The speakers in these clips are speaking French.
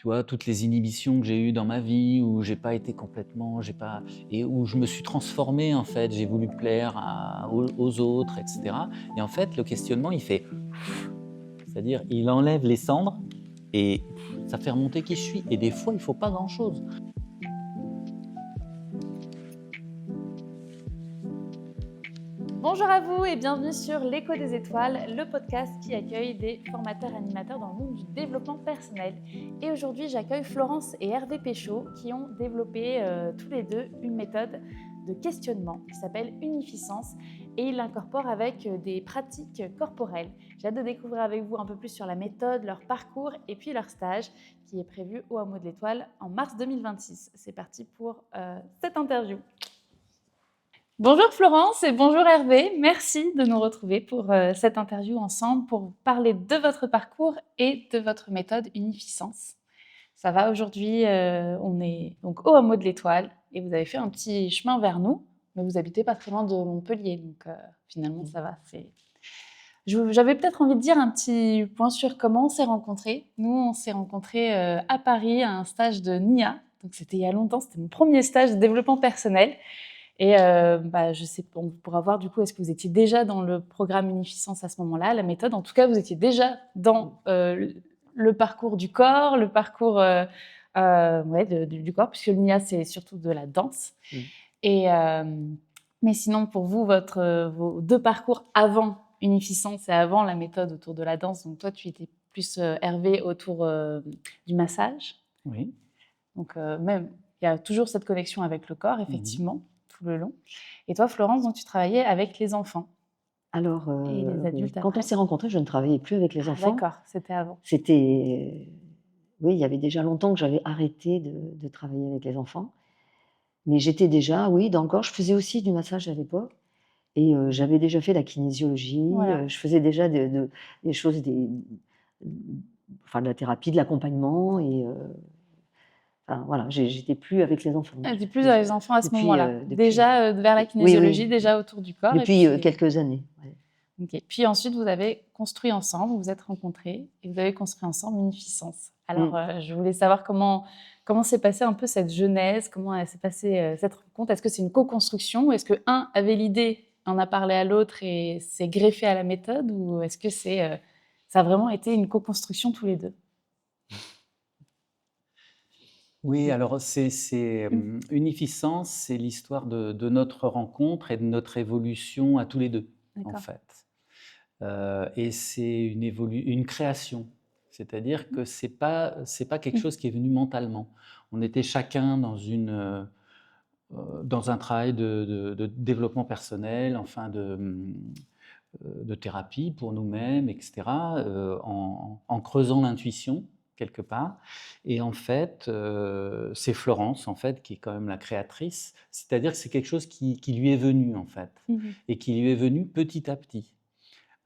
vois, toutes les inhibitions que j'ai eues dans ma vie, où j'ai pas été complètement, j'ai pas et où je me suis transformé en fait. J'ai voulu plaire aux autres, etc. Et en fait, le questionnement, il fait, c'est-à-dire, il enlève les cendres et ça fait remonter qui je suis. Et des fois, il faut pas grand-chose. Bonjour à vous et bienvenue sur l'Écho des étoiles, le podcast qui accueille des formateurs et animateurs dans le monde du développement personnel. Et aujourd'hui, j'accueille Florence et Hervé Péchaud qui ont développé tous les deux une méthode de questionnement qui s'appelle Unificence et ils l'incorporent avec des pratiques corporelles. J'ai hâte de découvrir avec vous un peu plus sur la méthode, leur parcours et puis leur stage qui est prévu au Hameau de l'Étoile en mars 2026. C'est parti pour cette interview. Bonjour Florence et bonjour Hervé, merci de nous retrouver pour cette interview ensemble pour parler de votre parcours et de votre méthode Unificence. Ça va aujourd'hui, on est donc au Hameau de l'Étoile et vous avez fait un petit chemin vers nous, mais vous habitez pas très loin de Montpellier, donc finalement ça va. J'avais peut-être envie de dire un petit point sur comment on s'est rencontrés. Nous, on s'est rencontrés à Paris à un stage de NIA, donc c'était il y a longtemps, c'était mon premier stage de développement personnel. Et je sais, on pourra voir du coup, est-ce que vous étiez déjà dans le programme Unificence à ce moment-là, la méthode. En tout cas, vous étiez déjà dans le parcours du corps, le parcours du corps, puisque le NIA, c'est surtout de la danse. Mmh. Et, mais sinon, pour vous, vos deux parcours avant Unificence et avant la méthode autour de la danse, donc toi, tu étais plus Hervé autour du massage. Oui. Donc même, il y a toujours cette connexion avec le corps, effectivement. Tout le long. Et toi, Florence, donc tu travaillais avec les enfants. Alors, Et les adultes quand après. on s'est rencontrés, je ne travaillais plus avec les enfants. D'accord, c'était avant. Oui, il y avait déjà longtemps que j'avais arrêté de travailler avec les enfants. Mais j'étais déjà, oui, dans le corps. Je faisais aussi du massage à l'époque et j'avais déjà fait la kinésiologie. Voilà. Je faisais déjà des choses, de la thérapie, de l'accompagnement et enfin voilà, j'étais plus avec les enfants. Tu étais plus avec les enfants à ce moment-là. Depuis Déjà vers la kinésiologie, oui. déjà autour du corps. Depuis et puis, quelques années. Ouais. Okay. Puis ensuite, vous avez construit ensemble, vous vous êtes rencontrés et vous avez construit ensemble Unificence. Alors, je voulais savoir comment s'est passée un peu cette genèse, comment s'est passée cette rencontre. Est-ce que c'est une co-construction? Est-ce que un avait l'idée, en a parlé à l'autre et s'est greffé à la méthode? Ou est-ce que ça a vraiment été une co-construction tous les deux? Oui, alors Unificence, c'est l'histoire de notre rencontre et de notre évolution à tous les deux, en D'accord. fait. Et c'est une création. C'est-à-dire que c'est pas quelque chose qui est venu mentalement. On était chacun dans un travail de développement personnel, enfin de thérapie pour nous-mêmes, etc., en creusant l'intuition quelque part. Et en fait, c'est Florence, en fait, qui est quand même la créatrice. C'est-à-dire que c'est quelque chose qui lui est venu, en fait, et qui lui est venu petit à petit.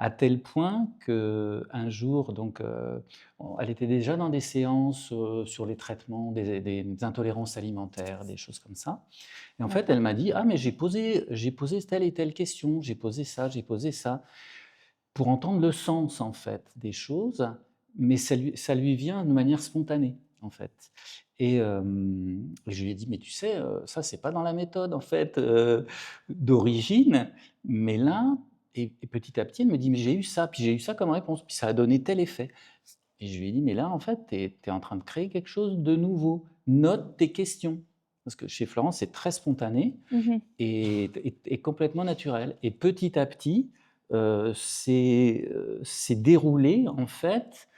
À tel point qu'un jour, donc, elle était déjà dans des séances sur les traitements des intolérances alimentaires, des choses comme ça. Et en fait, elle m'a dit: « Ah, mais j'ai posé telle et telle question, j'ai posé ça, pour entendre le sens, en fait, des choses, mais ça lui vient de manière spontanée, en fait. » Et je lui ai dit: « Mais tu sais, ça, c'est pas dans la méthode, en fait, d'origine, mais là… » Et petit à petit, elle me dit: « Mais j'ai eu ça, puis j'ai eu ça comme réponse, puis ça a donné tel effet. » Et je lui ai dit: « Mais là, en fait, tu es en train de créer quelque chose de nouveau. Note tes questions. » Parce que chez Florence, c'est très spontané et complètement naturel. Et petit à petit, c'est déroulé, en fait,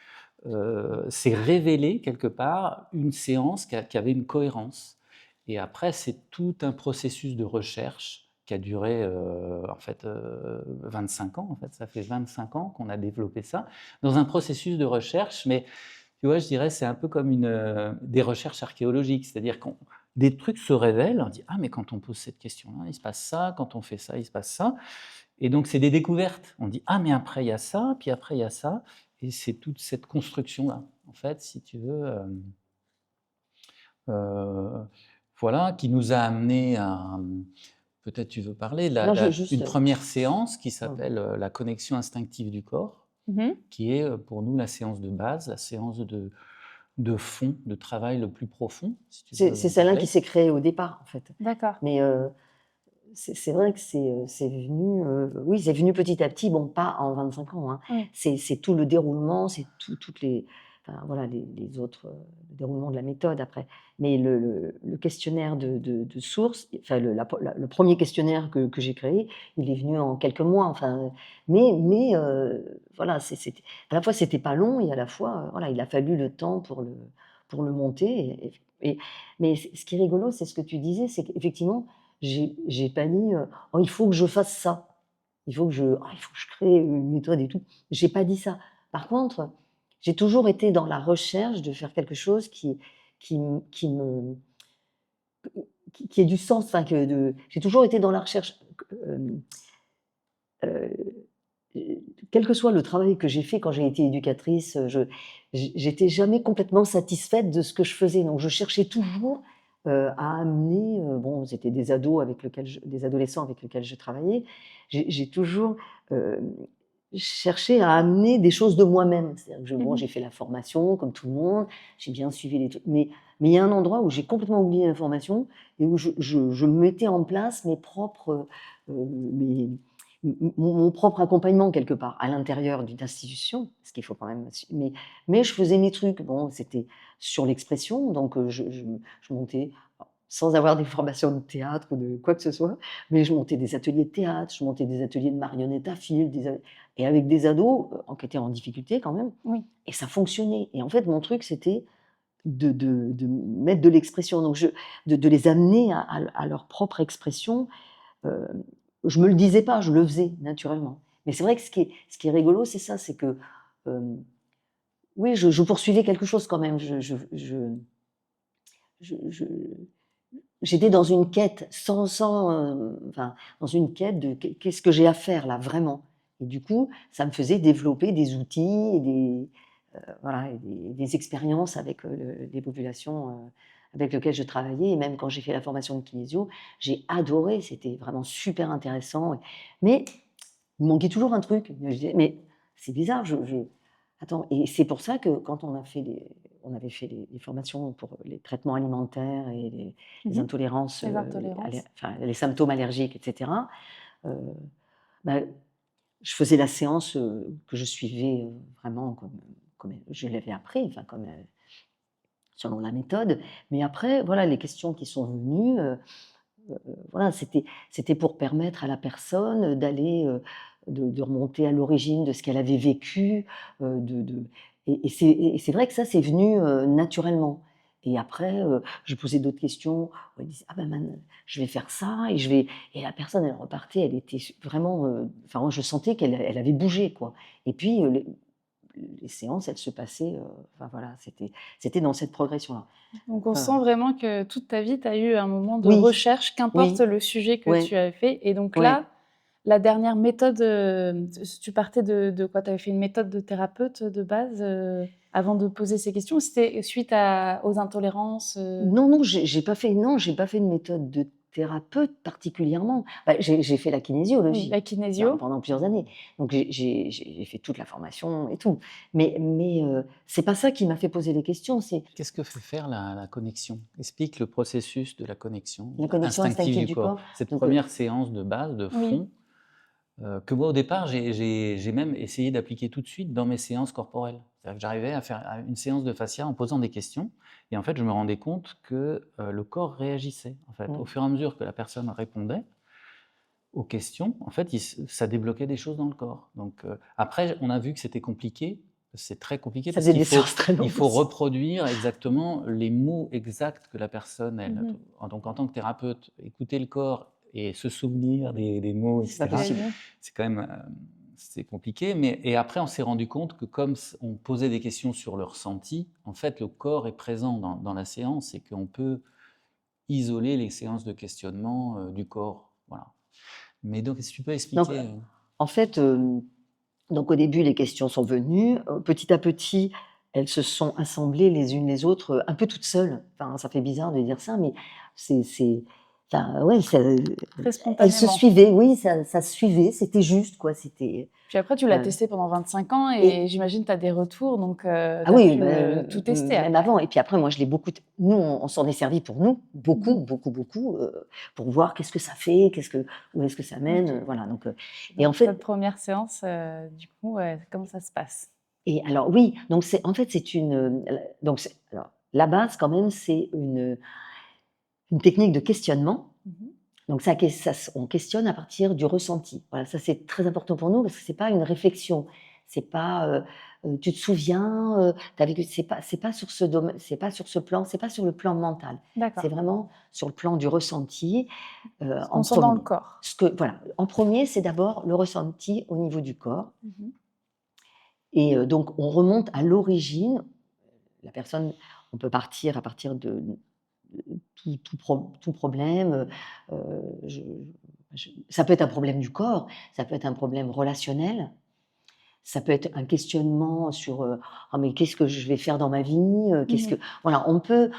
c'est révélé quelque part une séance qui avait une cohérence. Et après, c'est tout un processus de recherche qui a duré en fait 25 ans. En fait, ça fait 25 ans qu'on a développé ça dans un processus de recherche. Mais tu vois, je dirais, c'est un peu comme des recherches archéologiques, c'est-à-dire que des trucs se révèlent. On dit: ah, mais quand on pose cette question-là, il se passe ça. Quand on fait ça, il se passe ça. Et donc, c'est des découvertes. On dit: ah, mais après il y a ça, puis après il y a ça. Et c'est toute cette construction-là, en fait, si tu veux. Voilà, qui nous a amené à… Peut-être tu veux parler, une première séance qui s'appelle la connexion instinctive du corps, qui est pour nous la séance de base, la séance Mmh. fond, de travail le plus profond, si tu C'est veux celle-là qui l'appeler. s'est créée au départ, en fait. D'accord. Mais c'est vrai que c'est venu, oui, c'est venu petit à petit, bon, pas en 25 ans, hein. Oui. C'est tout le déroulement, c'est toutes les enfin, voilà, les autres, le déroulement de la méthode après. Mais le questionnaire de source, enfin, le 1er questionnaire que j'ai créé, il est venu en quelques mois, enfin, mais voilà, c'était à la fois, c'était pas long et à la fois, voilà, il a fallu le temps pour le monter et mais ce qui est rigolo, c'est ce que tu disais, c'est qu'effectivement, j'ai pas dit, «Oh, il faut que je fasse ça. Il faut que je crée une méthode et tout». J'ai pas dit ça. Par contre, j'ai toujours été dans la recherche de faire quelque chose qui me qui ait du sens, enfin que de j'ai toujours été dans la recherche, hem, heu, quel que soit le travail que j'ai fait quand j'ai été éducatrice, j'étais jamais complètement satisfaite de ce que je faisais. Donc je cherchais toujours, à amener, bon, c'était des adolescents avec lesquels je travaillais. J'ai toujours, hem, cherché à amener des choses de moi-même. C'est-à-dire que bon, Mmh. j'ai fait la formation comme tout le monde, j'ai bien suivi les trucs, mais il y a un endroit où j'ai complètement oublié la formation et où je mettais en place mes propres, mes mon propre accompagnement quelque part, à l'intérieur d'une institution, parce qu'il faut quand même mais je faisais mes trucs. Bon, c'était sur l'expression, donc je montais sans avoir des formations de théâtre ou de quoi que ce soit, mais je montais des ateliers de théâtre, je montais des ateliers de marionnettes à fil, et avec des ados, qui étaient en difficulté quand même, Oui. et ça fonctionnait. Et en fait, mon truc, c'était de mettre de l'expression, donc de les amener à leur propre expression. Heu, je me le disais pas, je le faisais naturellement. Mais c'est vrai que ce qui est rigolo, c'est ça, c'est que, oui, je poursuivais quelque chose quand même. Je j'étais dans une quête enfin, dans une quête de qu'est-ce que j'ai à faire là, vraiment? Et du coup, ça me faisait développer des outils et voilà, et des expériences avec, les populations, avec lesquelles je travaillais, et même quand j'ai fait la formation de kinésio, j'ai adoré, c'était vraiment super intéressant, mais il me manquait toujours un truc. Je disais: «Mais c'est bizarre, je attends», et c'est pour ça que quand on avait fait les formations pour les traitements alimentaires et les Mmh. intolérances, Les intolérances. enfin les symptômes allergiques et cetera, heu, bah, je faisais la séance, que je suivais, vraiment comme je l'avais appris, enfin comme, selon la méthode. Mais après, voilà, les questions qui sont venues, voilà, c'était pour permettre à la personne de remonter à l'origine de ce qu'elle avait vécu, de et c'est vrai que ça, c'est venu, naturellement. Et après, je posais d'autres questions. Elle disait: «Ah ben je vais faire ça», et la personne, elle repartait, elle était vraiment, enfin moi, je sentais qu'elle avait bougé, quoi. Et puis, les séances, elles se passaient, enfin voilà, c'était dans cette progression-là. Donc on sent Enfin, vraiment que toute ta vie, tu as eu un moment de oui, recherche, qu'importe oui, le sujet que ouais, tu avais fait. Et donc ouais. là, la dernière méthode, tu partais de quoi? Tu avais fait une méthode de thérapeute de base, avant de poser ces questions? Ou c'était suite aux intolérances, Non, non, j'ai pas fait de méthode de thérapeute particulièrement. Bah, j'ai fait la Oui, la kinésiologie kinésio. pendant plusieurs années, donc j'ai fait toute la formation et tout. Mais c'est pas ça qui m'a fait poser les questions, c'est Qu'est-ce que fait faire la connexion? Explique le processus de la connexion la connexion instinctive instinctive du du corps. corps. Cette Donc première séance de base, de Oui. fond, que moi au départ j'ai même essayé d'appliquer tout de suite dans mes séances corporelles. C'est-à-dire que j'arrivais à faire une séance de fascia en posant des questions, et en fait je me rendais compte que, le corps réagissait. En fait, au mmh, fur et à mesure que la personne répondait aux questions, en fait, ça débloquait des choses dans le corps. Donc, après, on a vu que c'était compliqué. C'est très compliqué ça parce faisait des séances très il longues faut aussi. reproduire exactement les mots exacts que la personne, elle. Mmh. Donc, en tant que thérapeute, écouter le corps et se souvenir des mots, C'est pas Ce qu'il etc., a possible. dit. c'est quand même c'est compliqué. Et après, on s'est rendu compte que comme on posait des questions sur le ressenti, en fait, le corps est présent dans la séance et qu'on peut isoler les séances de questionnement du corps. Voilà. Mais donc, est-ce que tu peux Donc, expliquer en fait, donc au début, les questions sont venues. Petit à petit, elles se sont assemblées les unes les autres, un peu toutes seules. Enfin, ça fait bizarre de dire ça, mais c'est Enfin, ouais, Très elle se spontanément. suivait, oui, ça se suivait, c'était juste, quoi. C'était. Puis après, tu l'as euh, testé pendant 25 ans et, et j'imagine que tu as des retours, donc tu ah as oui, pu tout tester même après. avant. Et puis après, moi, je l'ai beaucoup. Nous, on s'en est servi pour nous, beaucoup, Mhm. beaucoup, beaucoup, pour voir qu'est-ce que ça fait, où est-ce que ça mène, Ok. voilà. Donc, et Donc, en cette fait, première séance, du coup, comment ça se passe? et alors oui, donc en fait, c'est donc alors, la base quand même, c'est une technique de questionnement. Mhm. Donc on questionne à partir du ressenti. Voilà, ça c'est très important pour nous parce que c'est pas une réflexion. C'est pas tu te souviens, t'as vécu. C'est pas sur ce domaine, c'est pas sur ce plan, c'est pas sur le plan mental. C'est D'accord. vraiment sur le plan du ressenti Ce qu'on en sent dans le premier. corps. Voilà, en premier, c'est d'abord le ressenti au niveau du corps. Mhm. Et donc on remonte à l'origine. La personne, on peut partir à partir de tout problème. Ça peut être un problème du corps, ça peut être un problème relationnel, ça peut être un questionnement sur ah, mais qu'est-ce que je vais faire dans ma vie, qu'est-ce Mhm. que voilà, on peut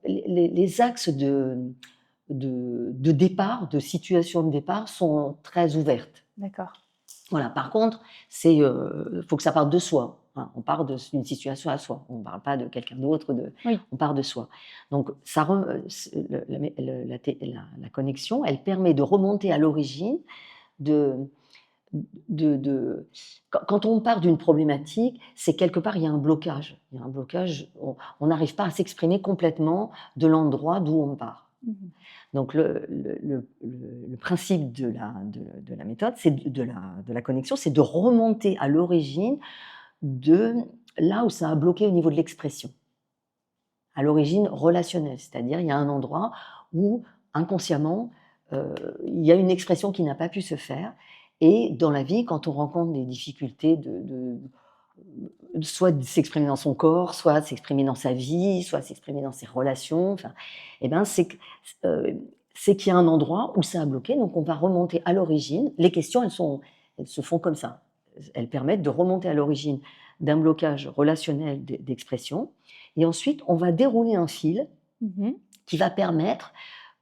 les axes de départ, de situation de départ sont très ouvertes. D'accord. Voilà, par contre, faut que ça parte de soi, hein. On part d'une situation à soi. On ne parle pas de quelqu'un d'autre, Oui. on part de soi. Donc ça la connexion, elle permet de remonter à l'origine de quand on part d'une problématique, c'est quelque part, il y a un blocage. Il y a un blocage, on n'arrive pas à s'exprimer complètement de l'endroit d'où on part. Mhm. Donc le principe de la méthode, c'est de la connexion, c'est de remonter à l'origine de là où ça a bloqué au niveau de l'expression, à l'origine relationnelle. C'est-à-dire, il y a un endroit où inconsciemment, il y a une expression qui n'a pas pu se faire. Et dans la vie, quand on rencontre des difficultés soit de s'exprimer dans son corps, soit de s'exprimer dans sa vie, soit de s'exprimer dans ses relations. Enfin, eh ben, c'est qu'il y a un endroit où ça a bloqué. Donc, on va remonter à l'origine. Les questions, elles se font comme ça. Elles permettent de remonter à l'origine d'un blocage relationnel d'expression. Et ensuite, on va dérouler un fil Mhm. qui va permettre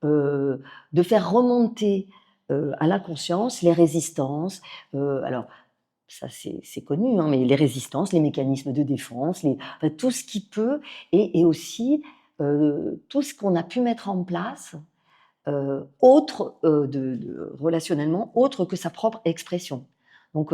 de faire remonter à la conscience les résistances. Alors, ça c'est connu, hein, mais les résistances, les mécanismes de défense, enfin, tout ce qui peut, et aussi tout ce qu'on a pu mettre en place, autre relationnellement, autre que sa propre expression. Donc,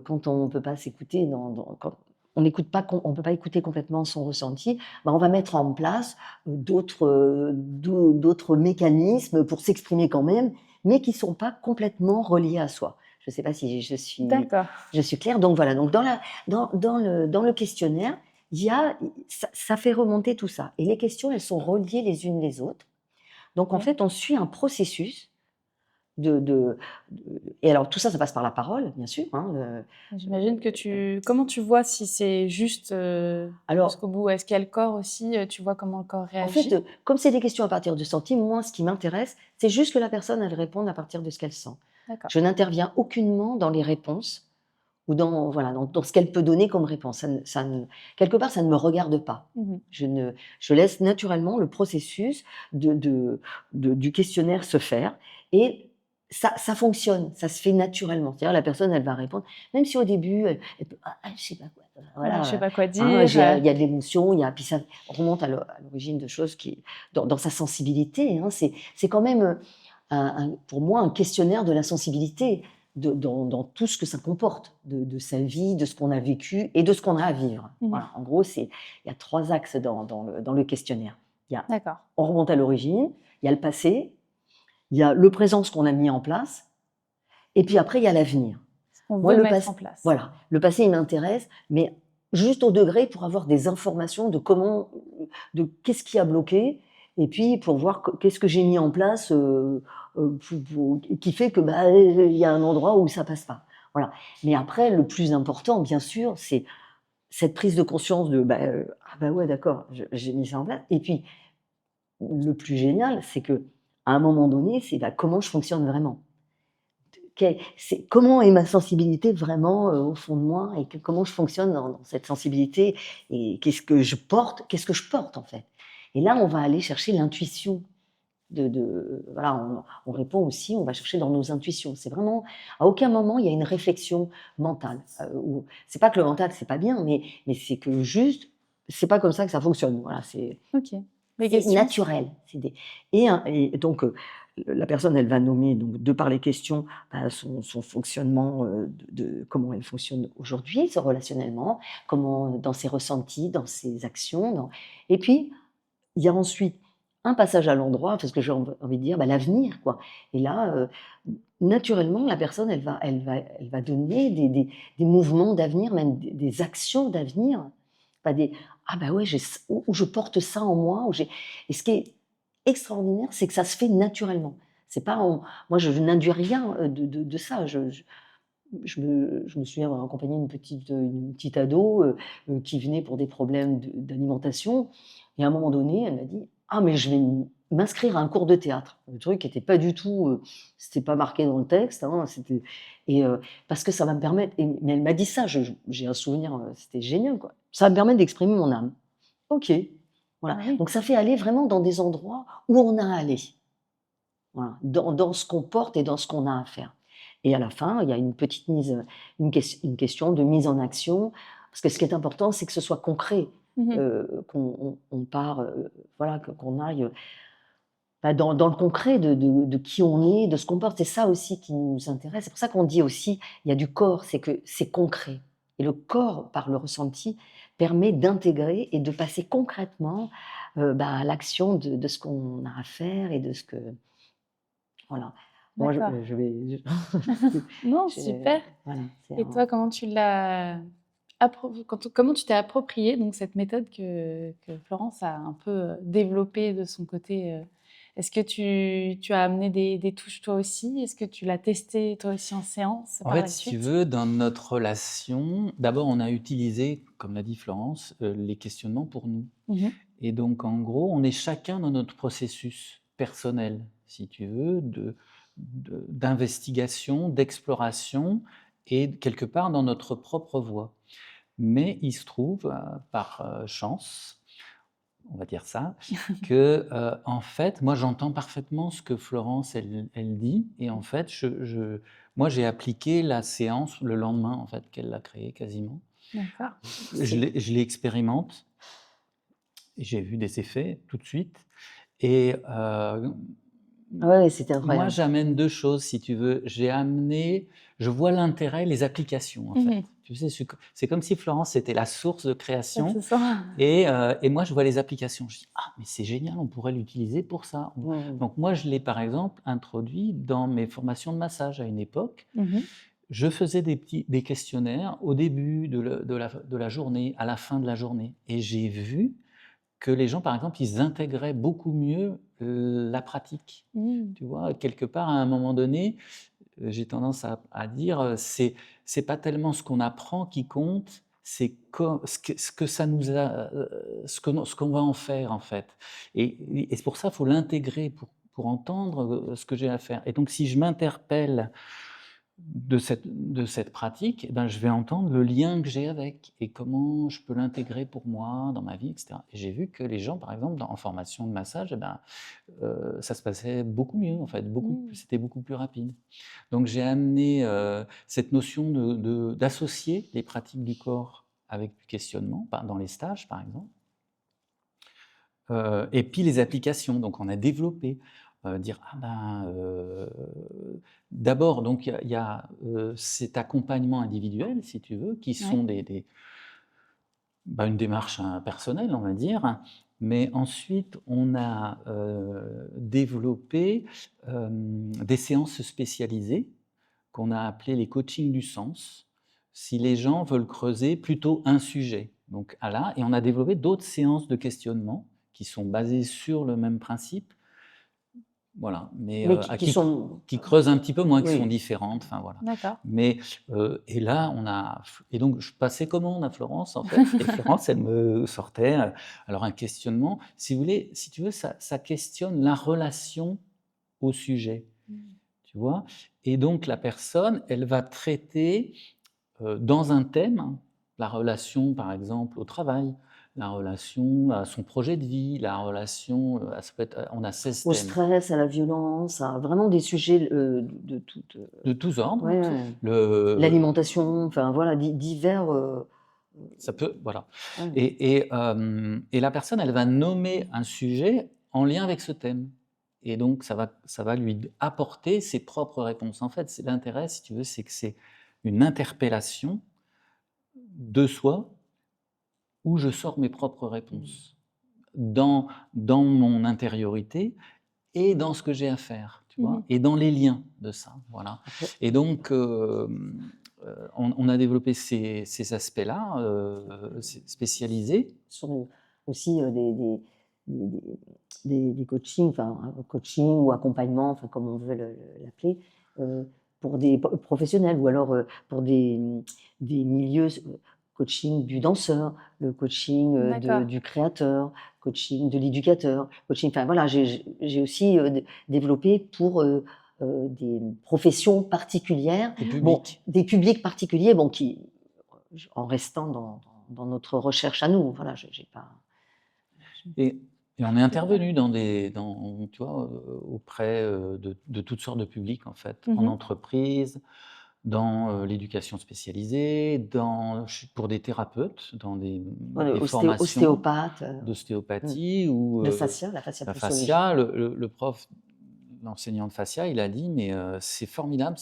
quand on ne peut pas s'écouter, quand on peut pas écouter complètement son ressenti, ben, on va mettre en place d'autres mécanismes pour s'exprimer quand même, mais qui ne sont pas complètement reliés à soi. Je ne sais pas si D'accord. je suis claire. Donc voilà, donc dans le questionnaire, ça fait remonter tout ça. Et les questions, elles sont reliées les unes les autres. Donc en Ok. fait, on suit un processus et alors tout ça, ça passe par la parole, bien sûr, hein. J'imagine que comment tu vois si c'est juste Alors, jusqu'au bout? Est-ce qu'il y a le corps aussi? Tu vois comment le corps en fait, réagit? comme c'est des questions à partir du ressenti, moi, ce qui m'intéresse, c'est juste que la personne, elle réponde à partir de ce qu'elle sent. D'accord. Je n'interviens aucunement dans les réponses ou voilà, dans ce qu'elle peut donner comme réponse. Quelque part, ça ne me regarde pas. Mhm. Je laisse naturellement le processus du questionnaire se faire et ça fonctionne, ça se fait naturellement. C'est-à-dire la personne, elle va répondre, même si au début, elle peut, je sais pas quoi, Ouais, je sais voilà, pas quoi hein, dire. il y a de l'émotion, puis ça remonte à l'origine de choses qui, dans sa sensibilité, hein. C'est quand même, pour moi, un questionnaire de la sensibilité dans tout ce que ça comporte, de sa vie, de ce qu'on a vécu et de ce qu'on a à vivre. Mhm. Voilà, en gros, il y a 3 axes dans le questionnaire. D'accord. On remonte à l'origine, il y a le passé, il y a le présent, ce qu'on a mis en place, et puis après, il y a l'avenir. Ce qu'on Moi, veut mettre en place. voilà, le passé, il m'intéresse, mais juste au degré pour avoir des informations de qu'est-ce qui a bloqué, et puis pour voir qu'est-ce que j'ai mis en place qui fait que il y a un endroit où ça passe pas. Voilà. Mais après, le plus important, bien sûr, c'est cette prise de conscience de ah bah ouais, d'accord, j'ai mis ça en place. Et puis, le plus génial, c'est que à un moment donné, c'est comment je fonctionne vraiment. Comment est ma sensibilité vraiment au fond de moi et comment je fonctionne dans cette sensibilité et qu'est-ce que je porte en fait. Et là, on va aller chercher l'intuition. Voilà, on répond aussi, on va chercher dans nos intuitions. C'est vraiment, à aucun moment, il y a une réflexion mentale. C'est pas que le mental, c'est pas bien, mais c'est que juste, c'est pas comme ça que ça fonctionne. Voilà, Ok. Les c'est questions. naturel. Et donc, la personne, elle va nommer, donc, de par les questions, son fonctionnement, comment elle fonctionne aujourd'hui, relationnellement, comment, dans ses ressentis, dans ses actions. Et puis, il y a ensuite un passage à l'endroit, parce que j'ai envie de dire, l'avenir, quoi. Et là, naturellement, la personne, elle va donner des mouvements d'avenir, même des actions d'avenir. Pas des ah bah ouais, ou je porte ça en moi, et ce qui est extraordinaire, c'est que ça se fait naturellement. C'est pas moi, je n'induis rien de ça. Je me souviens avoir accompagné une petite ado qui venait pour des problèmes d'alimentation. Et à un moment donné, elle m'a dit: «Ah, mais je vais m'inscrire à un cours de théâtre». Le truc n'était pas du tout, c'était pas marqué dans le texte, hein, et parce que ça va me permettre. Mais elle m'a dit ça, j'ai un souvenir, c'était génial, quoi. Ça va me permettre d'exprimer mon âme. OK, voilà. Ah oui. Donc ça fait aller vraiment dans des endroits où on a à aller. Voilà, dans ce qu'on porte et dans ce qu'on a à faire. Et à la fin, il y a une petite une question de mise en action, parce que ce qui est important, c'est que ce soit concret, Mhm. qu'on part, voilà, qu'on aille dans le concret de qui on est, de ce qu'on porte. C'est ça aussi qui nous intéresse. C'est pour ça qu'on dit aussi, il y a du corps, c'est que c'est concret. Et le corps, par le ressenti, permet d'intégrer et de passer concrètement à l'action de ce qu'on a à faire et de ce que voilà. Moi, D'accord. je vais Non, je super. voilà, c'est Et un toi, comment tu l'as comment tu t'es approprié donc cette méthode que Florence a un peu développée de son côté Est-ce que tu as amené des touches toi aussi? Est-ce que tu l'as testé toi aussi en séance En par fait, la si tu suite? veux, dans notre relation, d'abord, on a utilisé, comme l'a dit Florence, les questionnements pour nous. Mhm. Et donc, en gros, on est chacun dans notre processus personnel, si tu veux, d'investigation, d'exploration et quelque part dans notre propre voie. Mais il se trouve, par chance, on va dire ça, que en fait, moi j'entends parfaitement ce que Florence elle dit, et en fait, moi j'ai appliqué la séance le lendemain en fait qu'elle l'a créée quasiment. D'accord. Je l'expérimente, et j'ai vu des effets tout de suite, et ouais, c'était moi, incroyable. j'amène 2 choses, si tu veux. Je vois l'intérêt, les applications, en fait. Mhm. Tu sais, c'est comme si Florence, c'était la source de Ça se création, sent. et moi, je vois les applications. Je dis: «Ah, mais c'est génial, on pourrait l'utiliser pour ça». Mmh. Donc moi, je l'ai, par exemple, introduit dans mes formations de massage à une époque. Mhm. Je faisais des questionnaires au début de la journée, à la fin de la journée, et j'ai vu que les gens, par exemple, ils intégraient beaucoup mieux la pratique. Mhm. Tu vois? Quelque part, à un moment donné, j'ai tendance à dire, c'est pas tellement ce qu'on apprend qui compte, c'est ce que ça nous a, ce qu'on va en faire, en fait. Et c'est pour ça, il faut l'intégrer pour entendre, ce que j'ai à faire. Et donc si je m'interpelle de cette pratique, eh ben, je vais entendre le lien que j'ai avec et comment je peux l'intégrer pour moi dans ma vie, et cetera. Et j'ai vu que les gens, par exemple, en formation de massage, eh ben, ça se passait beaucoup mieux, en fait, Mhm. c'était beaucoup plus rapide. Donc j'ai amené cette notion d'associer les pratiques du corps avec du questionnement, dans les stages, par exemple. Et puis les applications, donc on a développé, dire: «Ah ben, d'abord donc il y a, cet accompagnement individuel, si tu veux, qui Ouais. sont une démarche, personnelle, on va dire. Mais ensuite on a, développé, des séances spécialisées qu'on a appelées les coachings du sens, si les gens veulent creuser plutôt un sujet. Donc et on a développé d'autres séances de questionnement qui sont basées sur le même principe, voilà, mais Mais qui sont qui creusent un petit peu moins, qui sont oui. différentes, enfin voilà. D'accord. Mais et là, et donc je passais commande à Florence, en fait, et Florence, elle me sortait, alors un questionnement, si vous voulez, si tu veux, ça questionne la relation au sujet, Mhm. tu vois? Et donc la personne, elle va traiter dans un thème, la relation par exemple au travail, la relation à son projet de vie, la relation, ça peut être, on a 16 Au thèmes stress, à la violence, à vraiment des sujets de toute. de tous ordres. Ouais, ouais. Le, L'alimentation, enfin voilà, divers. Ça peut, voilà. Ouais. Et la personne, elle va nommer un sujet en lien avec ce thème. Et donc, ça va lui apporter ses propres réponses. En fait, c'est l'intérêt, si tu veux, c'est que c'est une interpellation de soi où je sors mes propres réponses dans mon intériorité et dans ce que j'ai à faire, tu vois, et dans les liens de ça, voilà. Après, Et donc, on a développé ces aspects-là spécialisés. sur aussi des coachings, enfin coaching ou accompagnement, enfin comme on veut l'appeler, pour des professionnels ou alors pour des milieux, coaching du danseur, le coaching D'accord. du créateur, coaching de l'éducateur, coaching, enfin voilà, j'ai aussi développé pour des professions particulières, Des bon, publics. des publics particuliers, bon, qui, en restant dans notre recherche à nous, voilà, j'ai pas. Et on est intervenu tu vois, auprès de toutes sortes de publics, en fait, en entreprise, dans l'éducation spécialisée, pour des thérapeutes, dans des formations Ostéopathe, d'ostéopathie ou de fascia, la la fasciatricologie. fascia. Le prof, l'enseignant de fascia, il a dit, mais c'est formidable,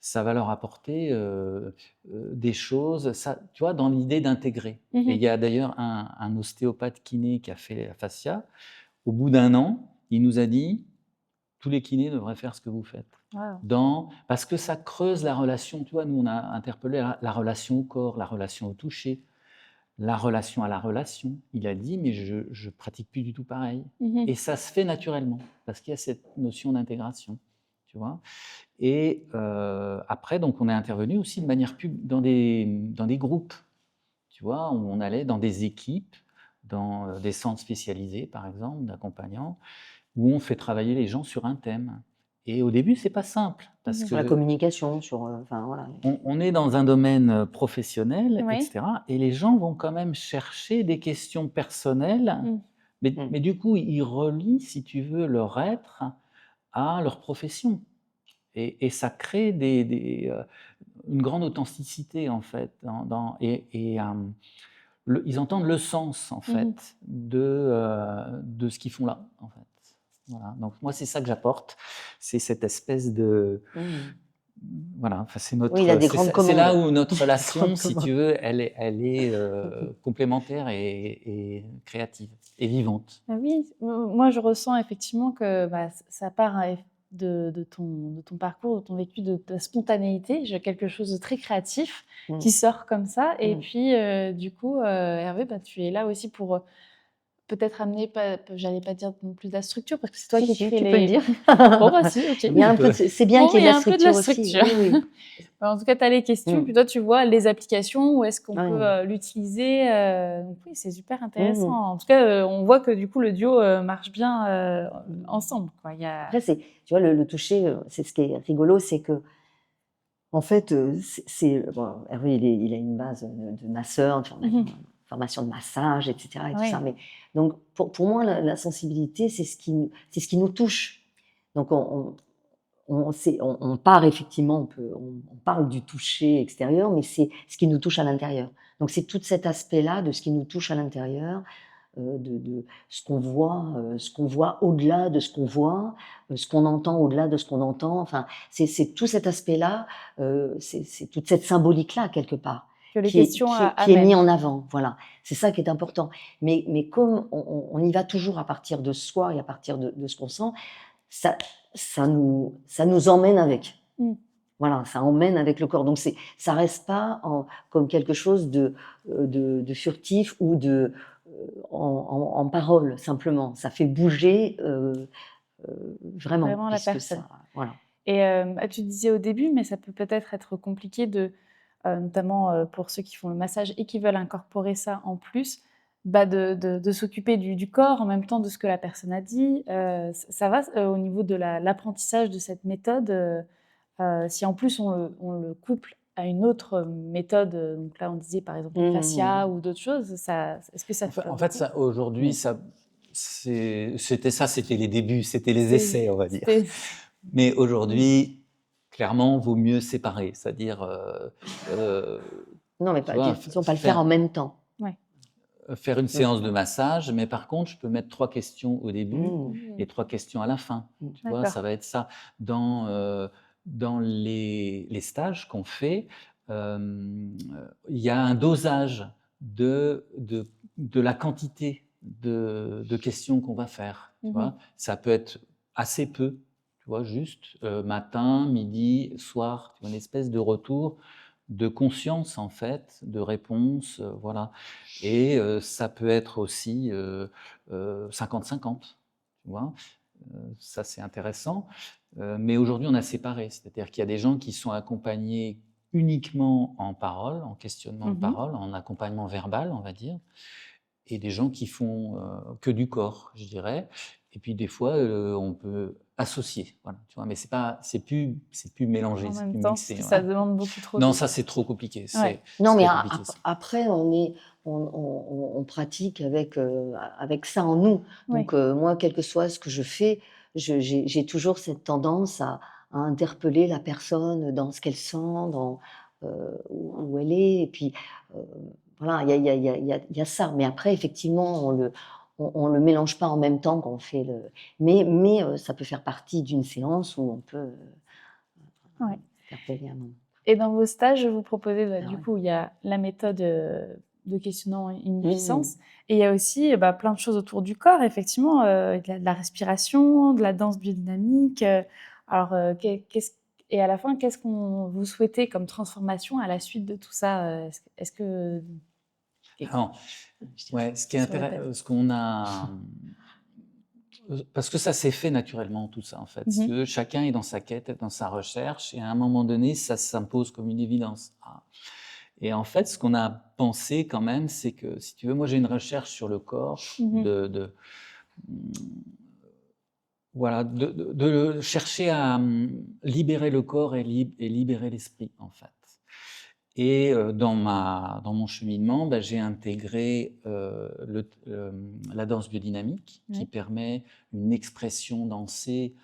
ça va leur apporter des choses, ça, tu vois, dans l'idée d'intégrer. Et il y a d'ailleurs un ostéopathe kiné qui a fait la fascia. Au bout d'un an, il nous a dit, tous les kinés devraient faire ce que vous faites. Wow. Parce que ça creuse la relation, tu vois, nous on a interpellé la relation au corps, la relation au toucher, la relation à la relation. Il a dit, mais je pratique plus du tout pareil. Et ça se fait naturellement, parce qu'il y a cette notion d'intégration, tu vois. Et après, donc, on est intervenu aussi de manière dans des groupes, tu vois, où on allait dans des équipes, dans des centres spécialisés, par exemple, d'accompagnants, où on fait travailler les gens sur un thème. Et au début, c'est pas simple, parce Sur la que communication, sur, enfin voilà. on est dans un domaine professionnel, Oui. etc. Et les gens vont quand même chercher des questions personnelles, mais du coup, ils relient, si tu veux, leur être à leur profession. Et ça crée une grande authenticité, en fait. Ils entendent le sens, en fait, de ce qu'ils font là, en fait. Voilà. Donc, moi, c'est ça que j'apporte. C'est cette espèce de... Voilà, enfin, Oui, il a des grandes c'est là commandes. où notre relation, Grandes si commandes. tu veux, elle est complémentaire et créative et vivante. Ah oui, moi je ressens effectivement que ça part de ton parcours, de ton vécu, de ta spontanéité. J'ai quelque chose de très créatif qui sort comme ça. Et puis, du coup, Hervé, tu es là aussi pour peut-être amener, j'allais pas dire non plus de la structure, parce que c'est toi qui Si, crée tu les... peux le dire. Bon, bah si, ok. Il y a un peu c'est bien Bon, qu'il y il ait y de a la un peu de la structure aussi. structure. Oui, oui. En tout cas, tu as les questions, puis toi, tu vois les applications, où est-ce qu'on peut l'utiliser. Donc oui, c'est super intéressant. En tout cas, on voit que du coup, le duo marche bien ensemble, quoi. Après, tu vois, le toucher, c'est ce qui est rigolo, c'est que, en fait, bon, Hervé, il a une base de masseur, une formation de massage, etc. Et tout ça. Mais, donc, pour moi, la sensibilité, c'est ce qui nous touche. Donc, on part effectivement, on parle du toucher extérieur, mais c'est ce qui nous touche à l'intérieur. Donc, c'est tout cet aspect-là de ce qui nous touche à l'intérieur, de ce qu'on voit au-delà de ce qu'on voit, ce qu'on entend au-delà de ce qu'on entend. Enfin, c'est tout cet aspect-là, c'est toute cette symbolique-là, quelque part, que les qui est, questions qui est mis amènent. en avant. Voilà, c'est ça qui est important. Mais comme on y va toujours à partir de soi et à partir de ce qu'on sent, ça nous emmène avec. Voilà, ça emmène avec le corps. Donc ça reste pas comme quelque chose de furtif ou en parole simplement. Ça fait bouger vraiment La puisque personne. voilà. Et tu disais au début, mais ça peut peut-être être compliqué notamment pour ceux qui font le massage et qui veulent incorporer ça en plus, de s'occuper du corps en même temps de ce que la personne a dit. Ça va au niveau de l'apprentissage de cette méthode, si en plus on le couple à une autre méthode, donc là on disait par exemple le fascia ou d'autres choses, est-ce que ça fait pas En fait, beaucoup? aujourd'hui, c'était les débuts, c'était les essais, on va dire. C'était Mais aujourd'hui, clairement, vaut mieux séparer, c'est-à-dire, Non, mais tu pas, vois, disons pas le faire en même temps. ouais. faire une séance de massage, mais par contre, je peux mettre 3 questions au début et 3 questions à la fin. Tu vois, D'accord. ça va être ça. Dans les stages qu'on fait, il y a un dosage de la quantité de questions qu'on va faire. Tu vois. Ça peut être assez peu, tu vois, juste matin, midi, soir, tu vois, une espèce de retour de conscience en fait, de réponse, voilà. Et ça peut être aussi 50-50, tu vois. Ça c'est intéressant. Mais aujourd'hui on a séparé, c'est-à-dire qu'il y a des gens qui sont accompagnés uniquement en parole, en questionnement de parole, en accompagnement verbal, on va dire, et des gens qui font que du corps, je dirais. Et puis des fois, on peut associer, voilà, tu vois, mais c'est plus mélangé, En c'est même plus temps, mixé. ça Voilà. demande beaucoup trop Non, de... ça c'est trop compliqué. Ouais. Non, c'est mais très compliqué, ça. après, on pratique avec ça en nous. Oui. Donc, moi, quel que soit ce que je fais, j'ai toujours cette tendance à interpeller la personne dans ce qu'elle sent, dans où elle est. Et puis, voilà, il y a ça. Mais après, effectivement, on le mélange pas en même temps qu'on fait le. Mais ça peut faire partie d'une séance où on peut Ouais. interpeller un moment. Et dans vos stages, vous proposez, du ouais. coup, il y a la méthode de questionnement une Mmh. puissance, et il y a aussi plein de choses autour du corps, effectivement, de la respiration, de la danse biodynamique. Alors, et à la fin, qu'est-ce qu'on vous souhaitez comme transformation à la suite de tout ça Est-ce que... Alors, ouais, ce qui est Sur la tête. intéressant, ce qu'on a, parce que ça s'est fait naturellement tout ça en fait. Si tu veux, chacun est dans sa quête, dans sa recherche, et à un moment donné, ça s'impose comme une évidence. Ah. Et en fait, ce qu'on a pensé quand même, c'est que, si tu veux, moi j'ai une recherche sur le corps, voilà, de chercher à libérer le corps et libérer l'esprit en fait. Et dans mon cheminement, bah, j'ai intégré la danse biodynamique qui permet une expression dansée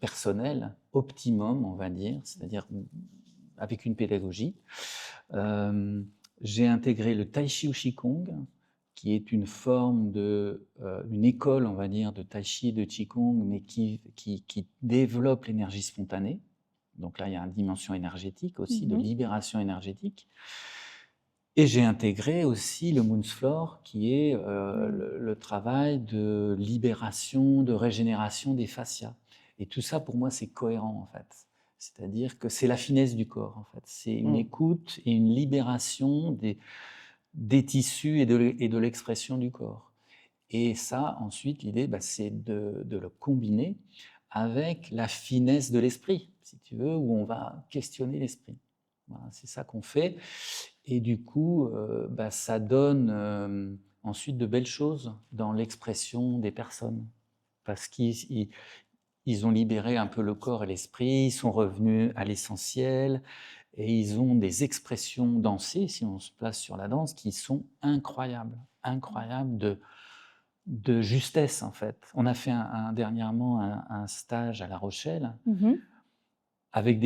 personnelle, optimum, on va dire, c'est-à-dire avec une pédagogie. J'ai intégré le Tai Chi ou Qigong, qui est une forme une école, on va dire, de Tai Chi et de Qigong, mais qui développe l'énergie spontanée. Donc là, il y a une dimension énergétique aussi, de libération énergétique. Et j'ai intégré aussi le Moonsfloor, qui est le travail de libération, de régénération des fascias. Et tout ça, pour moi, c'est cohérent, en fait. C'est-à-dire que c'est la finesse du corps, en fait. C'est une écoute et une libération des tissus et de l'expression du corps. Et ça, ensuite, l'idée, c'est de le combiner avec la finesse de l'esprit, si tu veux, où on va questionner l'esprit. Voilà, c'est ça qu'on fait. Et du coup, ça donne ensuite de belles choses dans l'expression des personnes. Parce qu'ils ont libéré un peu le corps et l'esprit, ils sont revenus à l'essentiel, et ils ont des expressions dansées, si on se place sur la danse, qui sont incroyables, incroyables de justesse en fait. On a fait dernièrement un stage à La Rochelle avec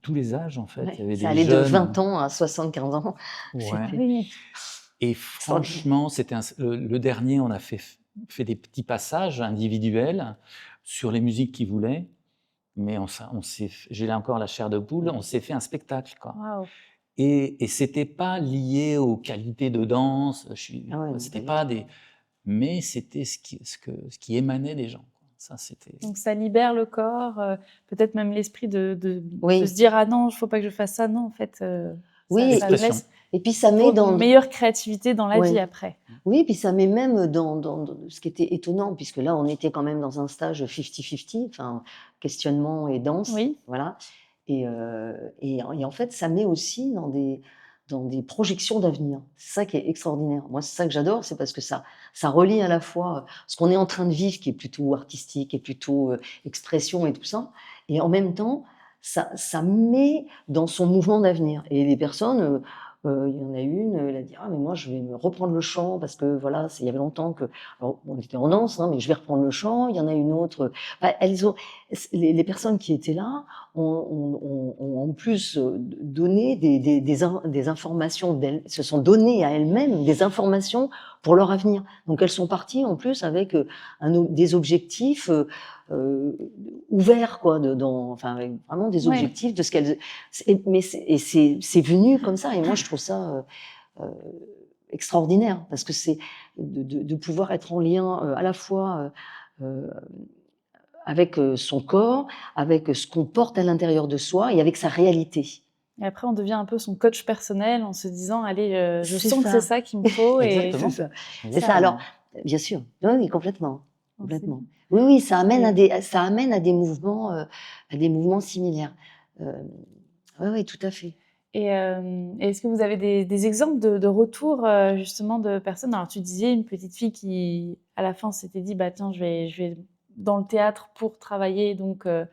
tous les âges en fait. Ouais, il y avait ça des allait de jeunes. 20 ans à 75 ans. Ouais. Oui. Et franchement, le dernier, on a fait des petits passages individuels sur les musiques qu'ils voulaient, mais j'ai là encore la chair de poule, on s'est fait un spectacle, quoi. Wow. Et c'était pas lié aux qualités de danse, c'était pas mais c'était ce qui émanait des gens. Ça, c'était. Donc ça libère le corps, peut-être même l'esprit de Oui. se dire ah non, il faut pas que je fasse ça. Non, en fait, Oui, ça laisse et puis ça met pour dans une meilleure créativité dans la Ouais. vie après. Oui, puis ça met même dans ce qui était étonnant, puisque là, on était quand même dans un stage 50-50, enfin, questionnement et danse, Oui. voilà. Et en fait, ça met aussi dans des projections d'avenir. C'est ça qui est extraordinaire. Moi, c'est ça que j'adore, c'est parce que ça relie à la fois ce qu'on est en train de vivre, qui est plutôt artistique et plutôt expression et tout ça, et en même temps, ça met dans son mouvement d'avenir. Et les personnes, il y en a une, elle a dit: «Ah mais moi je vais me reprendre le chant parce que voilà, il y avait longtemps que» alors on était en danse, hein, mais «je vais reprendre le chant». Il y en a une autre, bah, elles ont les personnes qui étaient là ont en plus, donné des informations d'elles, se sont données à elles-mêmes des informations pour leur avenir. Donc elles sont parties en plus avec, des objectifs, heu, ouverts quoi, enfin avec vraiment des Ouais. objectifs de ce qu'elles mais c'est venu comme ça et moi je trouve ça, heu, extraordinaire parce que c'est de pouvoir être en lien, à la fois, heu, avec, son corps, avec, ce qu'on porte à l'intérieur de soi et avec sa réalité. Et après, on devient un peu son coach personnel en se disant: «Allez, je C'est sens que c'est ça, ça qu'il me faut» et c'est Exactement, ça. C'est ça. Alors, exactement. bien sûr, oui, oui, complètement, donc c'est complètement. Oui, oui, et ça amène à des mouvements similaires. Oui, oui, tout à fait. et est-ce que vous avez des exemples de retours, justement de personnes alors tu disais une petite fille qui, à la fin, s'était dit: «Bah tiens, je vais dans le théâtre pour travailler donc heu,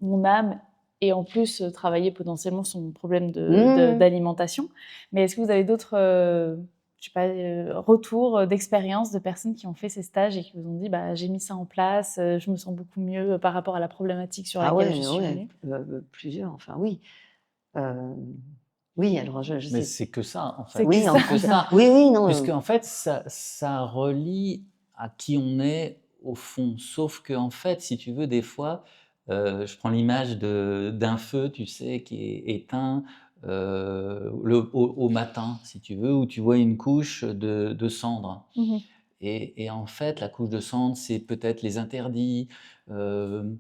mon âme et en plus, travailler potentiellement son problème Mmh. d'alimentation». Mais est-ce que vous avez d'autres, je sais pas, retours, d'expériences de personnes qui ont fait ces stages et qui vous ont dit: «Bah, j'ai mis ça en place, je me sens beaucoup mieux, par rapport à la problématique sur Ah laquelle je ouais, suis ouais, venue»? plusieurs, enfin oui. Hem, oui, alors je Mais sais c'est que ça, en C'est fait. que oui, ça. C'est en que fait, ça. oui, oui, non, Puisque en fait, ça relie à qui on est au fond. Sauf que en fait, si tu veux, des fois, je prends l'image d'un feu, tu sais, qui est éteint, au matin, si tu veux, où tu vois une couche de cendres. Mmh. Et en fait, la couche de cendres, c'est peut-être les interdits, hem,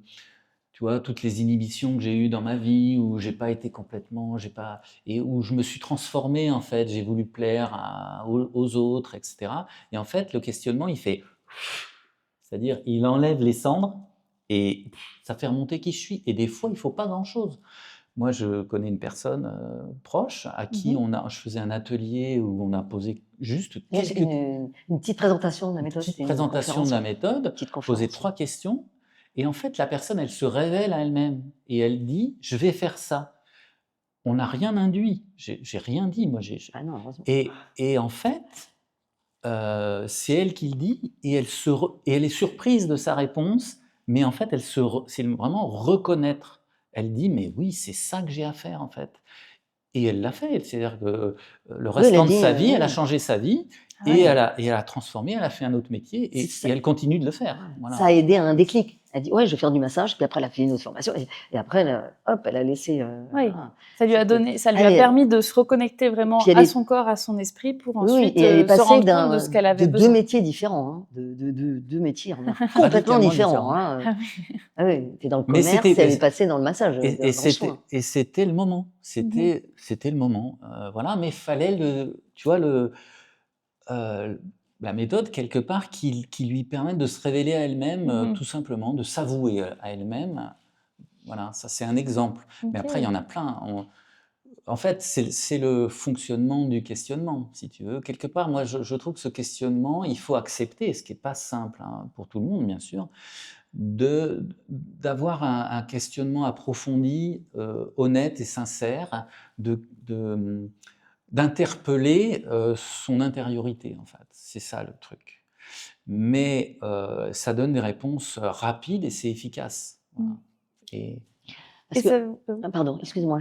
tu vois, toutes les inhibitions que j'ai eues dans ma vie, où j'ai pas et où je me suis transformé, en fait. J'ai voulu plaire aux autres, et cetera. Et en fait, le questionnement, il fait c'est-à-dire, il enlève les cendres et ça fait remonter qui je suis. Et des fois, il faut pas grand-chose. Moi, je connais une personne, proche à qui Mmh. je faisais un atelier où on a posé juste juste quelques une petite présentation de la une méthode, petite c'était une présentation de conférence, la ouais, méthode, petite poser conférence, ouais. 3 questions et en fait, la personne, elle se révèle à elle-même et elle dit: «Je vais faire ça». On n'a rien induit, j'ai rien dit, moi, j'ai Ah non, heureusement. et en fait, c'est elle qui le dit et elle est surprise de sa réponse, mais en fait, c'est vraiment reconnaître. Elle dit: «Mais oui, c'est ça que j'ai à faire, en fait». Et elle l'a fait. C'est-à-dire que, le Oui, elle a restant de dit, sa vie, elle a oui, changé sa vie Ah et ouais. elle a transformé, elle a fait un autre métier c'est et elle continue de le ouais, faire. ça Voilà. a aidé à un déclic. Elle dit: «Ouais, je vais faire du massage», puis après elle a fait une autre formation et après hop, elle a laissé, Oui, voilà, ça lui elle a est permis de se reconnecter vraiment puis elle à est son corps, à son esprit pour oui, oui ensuite, et elle est se passée rendre compte de ce qu'elle de avait 2 besoin. métiers différents, hein, de 2 métiers, on a complètement Radicalement différents, différent. hein, Ah oui. ah oui, tu es dans le Mais commerce et elle est passée dans le massage, et dans le soin. c'était le moment. Mmh. C'était le moment. Voilà, mais fallait tu vois, heu, la méthode quelque part qui lui permette de se révéler à elle-même, Mmh. tout simplement, de s'avouer, à elle-même. Voilà, ça c'est un exemple. Mais après il y OK. en a plein. En fait, c'est le fonctionnement du questionnement, si tu veux. Quelque part, moi, je trouve que ce questionnement, il faut accepter, ce qui est pas simple, hein, pour tout le monde, bien sûr, d'avoir un questionnement approfondi, honnête et sincère, d'interpeller, son intériorité, en fait. C'est ça le truc. Mais, ça donne des réponses, rapides et c'est efficace. Voilà. Mmh. Et Et Parce que ça ah pardon, excuse-moi,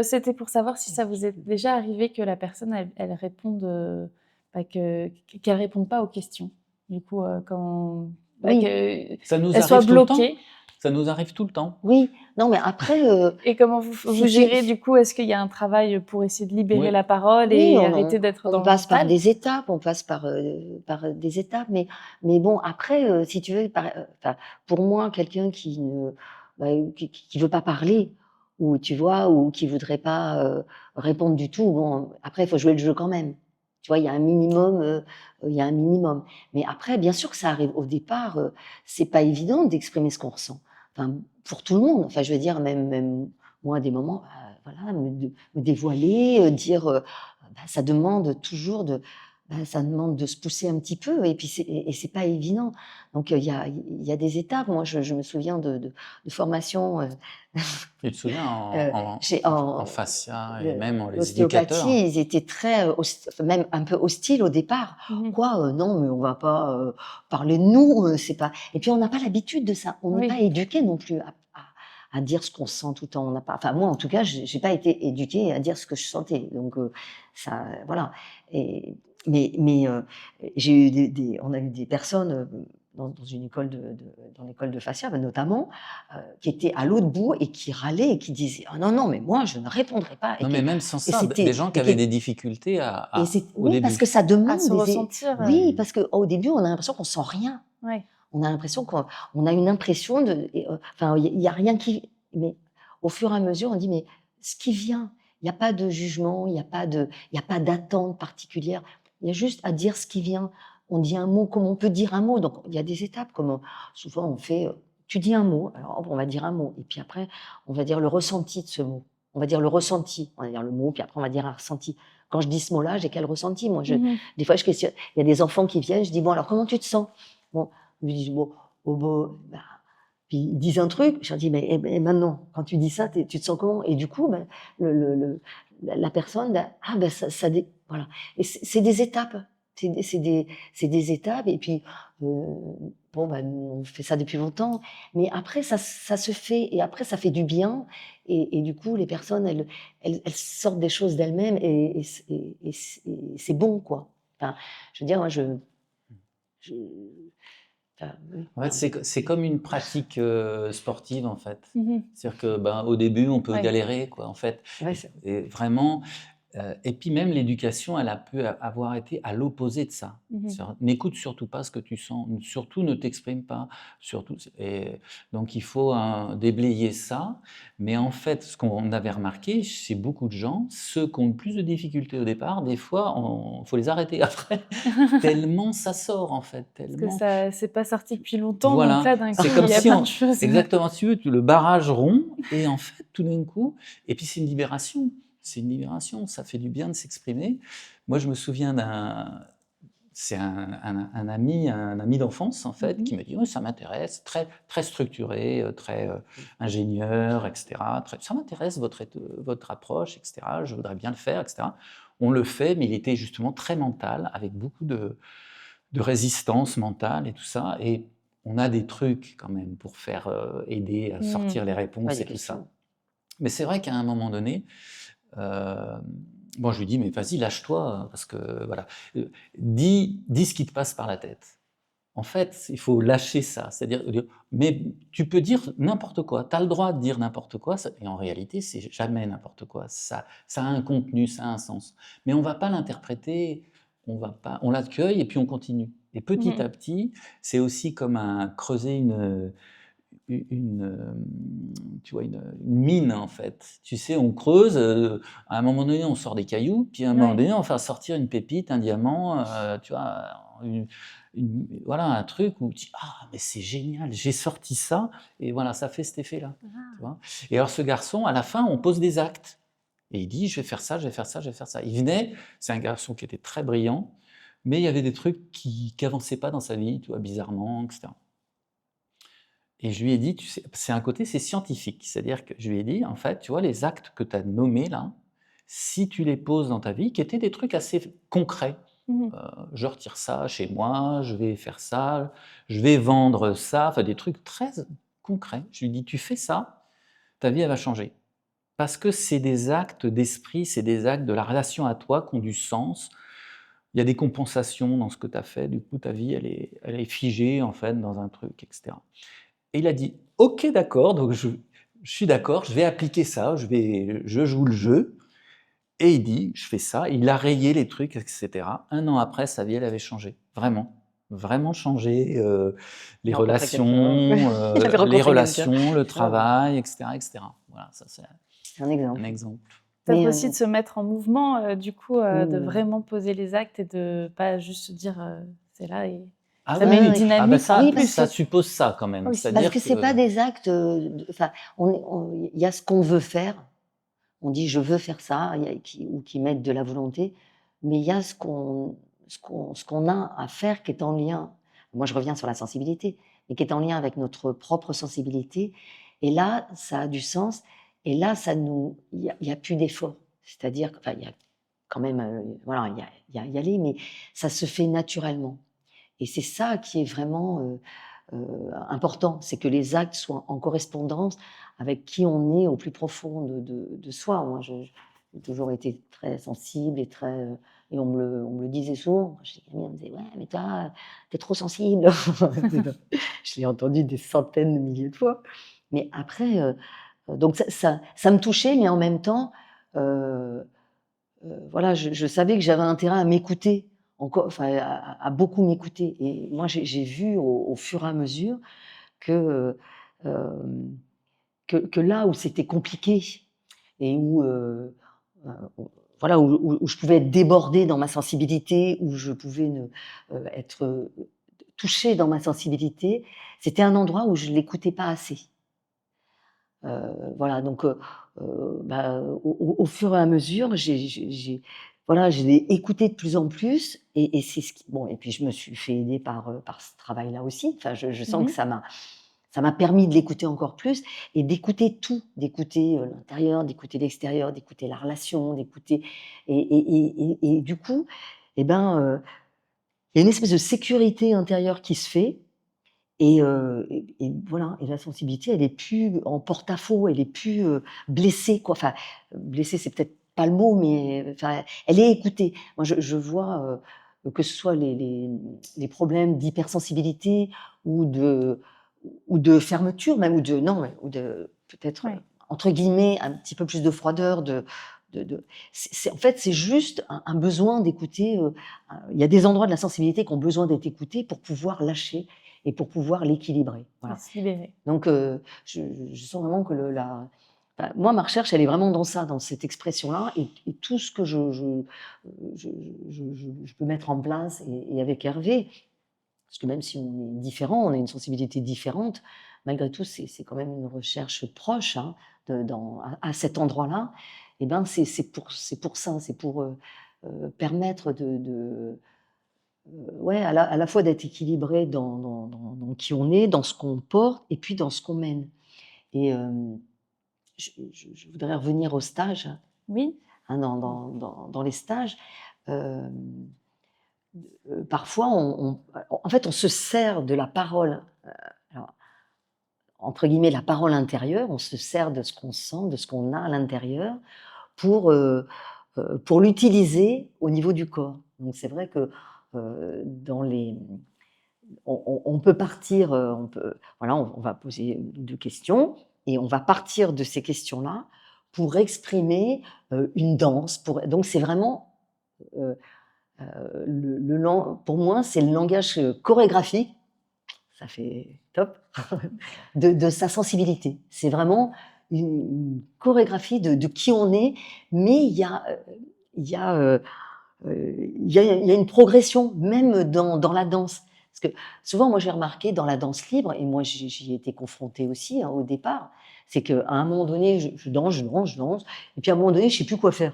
c'était pour savoir si ça vous est déjà arrivé que la personne, elle réponde, bah, qu'elle réponde pas aux questions. Du coup, quand bah, oui, qu'elle ça nous soit arrive tout le temps. bloquée. Ça nous arrive tout le temps. oui, non mais après, Et comment vous si tu gérez du coup? Est-ce qu'il y a un travail pour essayer de libérer Oui. la parole oui, et arrêter d'être on dans le passe par mental? des étapes, on passe par des étapes, mais bon après, si tu veux, enfin, pour moi, quelqu'un qui ne bah, qui veut pas parler ou tu vois? Ou qui voudrait pas, répondre du tout, bon, après il faut jouer le jeu quand même. Tu vois? Il y a un minimum. Mais après, bien sûr que ça arrive. Au départ, c'est pas évident d'exprimer ce qu'on ressent. Enfin, pour tout le monde. Enfin, je veux dire, même moi, à des moments, bah, voilà, me dévoiler, dire, bah, ça demande toujours ça demande de se pousser un petit peu et puis c'est pas évident. Donc il y a des étapes. Moi, je me souviens de formations, Tu te souviens chez en fascia et même les l'ostéopathie, éducateurs. ils étaient très, même un peu hostiles au départ. Mhm. Quoi, non, mais on va pas parler de nous, c'est pas. Et puis on n'a pas l'habitude de ça. On n'est Oui. pas éduqué non plus à dire ce qu'on sent tout le temps. On n'a pas. Enfin moi, en tout cas, j'ai pas été éduquée à dire ce que je sentais. Donc ça, voilà. Et mais j'ai eu on a eu des personnes dans une école dans l'école de fascia, notamment, qui étaient à l'autre bout et qui râlaient et qui disaient: «Ah non, non, mais moi je ne répondrai pas» Non, mais même sans et ça, des gens qui et avaient des difficultés au oui, parce que début. ça À demande se ressentir. oui, parce qu'au début, on a l'impression qu'on sent rien. Ouais. On a l'impression qu'on a une impression enfin, il y a rien qui mais au fur et à mesure, on dit: «Mais ce qui vient, il y a pas de jugement, il y a pas d'attente particulière. Il y a juste à dire ce qui vient». On dit un mot comme on peut dire un mot, donc il y a des étapes comme, souvent on fait, tu dis un mot, alors hop, on va dire un mot et puis après, on va dire le ressenti de ce mot. On va dire le ressenti, on va dire le mot, puis après on va dire un ressenti. Quand je dis ce mot-là, j'ai quel ressenti? Moi, Mhm. des fois, je questionne. Il y a des enfants qui viennent, je dis: «Bon, alors comment tu te sens?» Bon, ils me disent: «Bon, oh bah», puis ils disent un truc, je leur dis: «Mais et maintenant, quand tu dis ça, tu te sens comment?» Et du coup, la personne, voilà. Et c'est des étapes. C'est des étapes et puis, bon, nous, on fait ça depuis longtemps, mais après ça se fait et après ça fait du bien et du coup, les personnes, elles sortent des choses d'elles-mêmes et c'est bon, quoi. Enfin, je veux dire, moi, je enfin, oui, En fait, voilà. c'est comme une pratique sportive, en fait. Mhm. C'est-à-dire que, au début, on peut Ouais. galérer, quoi, en fait. Ouais, Et vraiment, et puis même l'éducation, elle a pu avoir été à l'opposé de ça. Mhm. N'écoute surtout pas ce que tu sens, surtout ne t'exprime pas, surtout. Et donc il faut déblayer ça. Mais en fait, ce qu'on avait remarqué chez beaucoup de gens, ceux qui ont le plus de difficultés au départ, des fois, il faut les arrêter après, tellement ça sort en fait, Parce que tellement. ça c'est pas sorti depuis longtemps, donc Voilà, là, d'un coup, c'est comme il y a si plein de choses. exactement, si tu veux, le barrage rompt et en fait, tout d'un coup, et puis c'est une libération. C'est une libération, ça fait du bien de s'exprimer. Moi, je me souviens c'est un ami d'enfance, en fait, Mhm. qui m'a dit: «Ouais, ça m'intéresse, très, très structuré, très ingénieur, etc. Ça m'intéresse votre approche, etc. Je voudrais bien le faire, etc.» On le fait, mais il était justement très mental, avec beaucoup de résistance mentale et tout ça. Et on a des trucs quand même pour faire aider à sortir les Ouais, réponses des et tout ça. questions. Mais c'est vrai qu'à un moment donné, bon, je lui dis: «Mais vas-y, lâche-toi, parce que voilà, dis ce qui te passe par la tête». En fait, il faut lâcher ça, c'est-à-dire, mais tu peux dire n'importe quoi, tu as le droit de dire n'importe quoi, et en réalité, c'est jamais n'importe quoi. Ça a un contenu, ça a un sens. Mais on ne va pas l'interpréter, on l'accueille et puis on continue. Et petit Mhm. à petit, c'est aussi comme creuser tu vois, une mine en fait. Tu sais, on creuse, à un moment donné, on sort des cailloux, puis à un moment Ouais. donné, on va faire sortir une pépite, un diamant, tu vois, voilà, un truc où tu dis: «Ah, mais c'est génial, j'ai sorti ça», et voilà, ça fait cet effet-là. Tu vois. Et alors, ce garçon, à la fin, on pose des actes. Et il dit: «Je vais faire ça, je vais faire ça, je vais faire ça». Il venait, c'est un garçon qui était très brillant, mais il y avait des trucs qui n'avançaient pas dans sa vie, tu vois, bizarrement, etc. Et je lui ai dit, tu sais, c'est un côté, c'est scientifique. C'est-à-dire que je lui ai dit, en fait, tu vois, les actes que tu as nommés là, si tu les poses dans ta vie, qui étaient des trucs assez concrets, Mhm. je retire ça chez moi, je vais faire ça, je vais vendre ça, enfin des trucs très concrets. Je lui dis, tu fais ça, ta vie, elle va changer. Parce que c'est des actes d'esprit, c'est des actes de la relation à toi qui ont du sens. Il y a des compensations dans ce que tu as fait, du coup, ta vie, elle est figée, en fait, dans un truc, etc. Et il a dit: «OK, d'accord, donc je suis d'accord, je vais appliquer ça, je joue le jeu», et il dit: «Je fais ça». Il a rayé les trucs et cetera. 1 an après, sa vie, elle avait changé, vraiment, vraiment changé, Il a rencontré quelqu'un. Il avait les rencontré quelqu'un. relations, le C'est marrant. travail, etc., etc. Voilà, ça c'est C'est un un exemple. exemple. Peut-être Mais aussi de se mettre en mouvement, du coup, de mmh. vraiment poser les actes et de pas juste se dire, «C'est là» et Ah ça oui, met une oui. Ah bah dynamique en Oui, ça parce plus. que suppose ça quand même. Oui. parce C'est-à-dire que c'est pas que des actes, enfin, il y a ce qu'on veut faire. On dit: «Je veux faire ça», il y a qui mettent de la volonté, mais il y a ce qu'on a à faire qui est en lien, moi je reviens sur la sensibilité, mais qui est en lien avec notre propre sensibilité. Et là, ça a du sens. Et là, il y a plus d'effort. C'est-à-dire, enfin, il y a quand même, voilà, il y a y aller, mais ça se fait naturellement. Et c'est ça qui est vraiment important, c'est que les actes soient en correspondance avec qui on est au plus profond de soi. Moi, j'ai toujours été très sensible et et on me le disait souvent. Chez Camille, on me disait, ouais, mais toi, t'es trop sensible. Je l'ai entendu des centaines de milliers de fois. Mais après, donc ça me touchait, mais en même temps, euh, voilà, je savais que j'avais intérêt à m'écouter, encore, enfin, à beaucoup m'écouter. Et moi, j'ai vu au fur et à mesure que, que là où c'était compliqué et où, euh, voilà, où je pouvais être débordée dans ma sensibilité, où je pouvais être touchée dans ma sensibilité, c'était un endroit où je l'écoutais pas assez. Voilà, donc bah, au fur et à mesure, voilà, je l'ai écouté de plus en plus et c'est ce qui bon et puis je me suis fait aider par ce travail-là aussi. Enfin, je sens que Mhm. ça m'a permis de l'écouter encore plus et d'écouter tout, d'écouter, l'intérieur, d'écouter l'extérieur, d'écouter la relation, d'écouter et du coup et ben, il y a une espèce de sécurité intérieure qui se fait et voilà, et la sensibilité, elle est plus en porte-à-faux, elle est plus, blessée, quoi. Enfin, blessée, c'est peut-être pas le mot, mais enfin, elle est écoutée. Moi, je vois, que ce soit les problèmes d'hypersensibilité ou de fermeture même, ou de non, ouais, ou de peut-être, Ouais. entre guillemets, un petit peu plus de froideur, de c'est en fait, c'est juste un besoin d'écouter, il y a des endroits de la sensibilité qui ont besoin d'être écoutés pour pouvoir lâcher et pour pouvoir l'équilibrer. Et Voilà. se libérer. Donc, je sens vraiment que enfin, moi, ma recherche, elle est vraiment dans ça, dans cette expression-là, et tout ce que je peux mettre en place, et avec Hervé, parce que même si on est différent, on a une sensibilité différente, malgré tout, c'est quand même une recherche proche hein, à cet endroit-là. Et ben, c'est pour ça, c'est pour permettre ouais, à la fois d'être équilibré dans qui on est, dans ce qu'on porte et puis dans ce qu'on mène. Et je voudrais revenir au stage, Oui. hein, dans les stages. Euh, Parfois, en fait, on se sert de la parole, alors, entre guillemets, la parole intérieure, on se sert de ce qu'on sent, de ce qu'on a à l'intérieur pour l'utiliser au niveau du corps. Donc c'est vrai que dans les on peut partir, voilà, on va poser 2 questions et on va partir de ces questions-là pour exprimer, une danse, donc c'est vraiment, heu le lang pour moi, c'est le langage, chorégraphique, ça fait top, de sa sensibilité. C'est vraiment une chorégraphie de qui on est, mais il y a, il y a une progression même dans la danse. Parce que souvent, moi, j'ai remarqué dans la danse libre, et moi, j'y ai été confrontée aussi hein, au départ, c'est qu'à un moment donné, je danse, je danse, et puis à un moment donné, je ne sais plus quoi faire.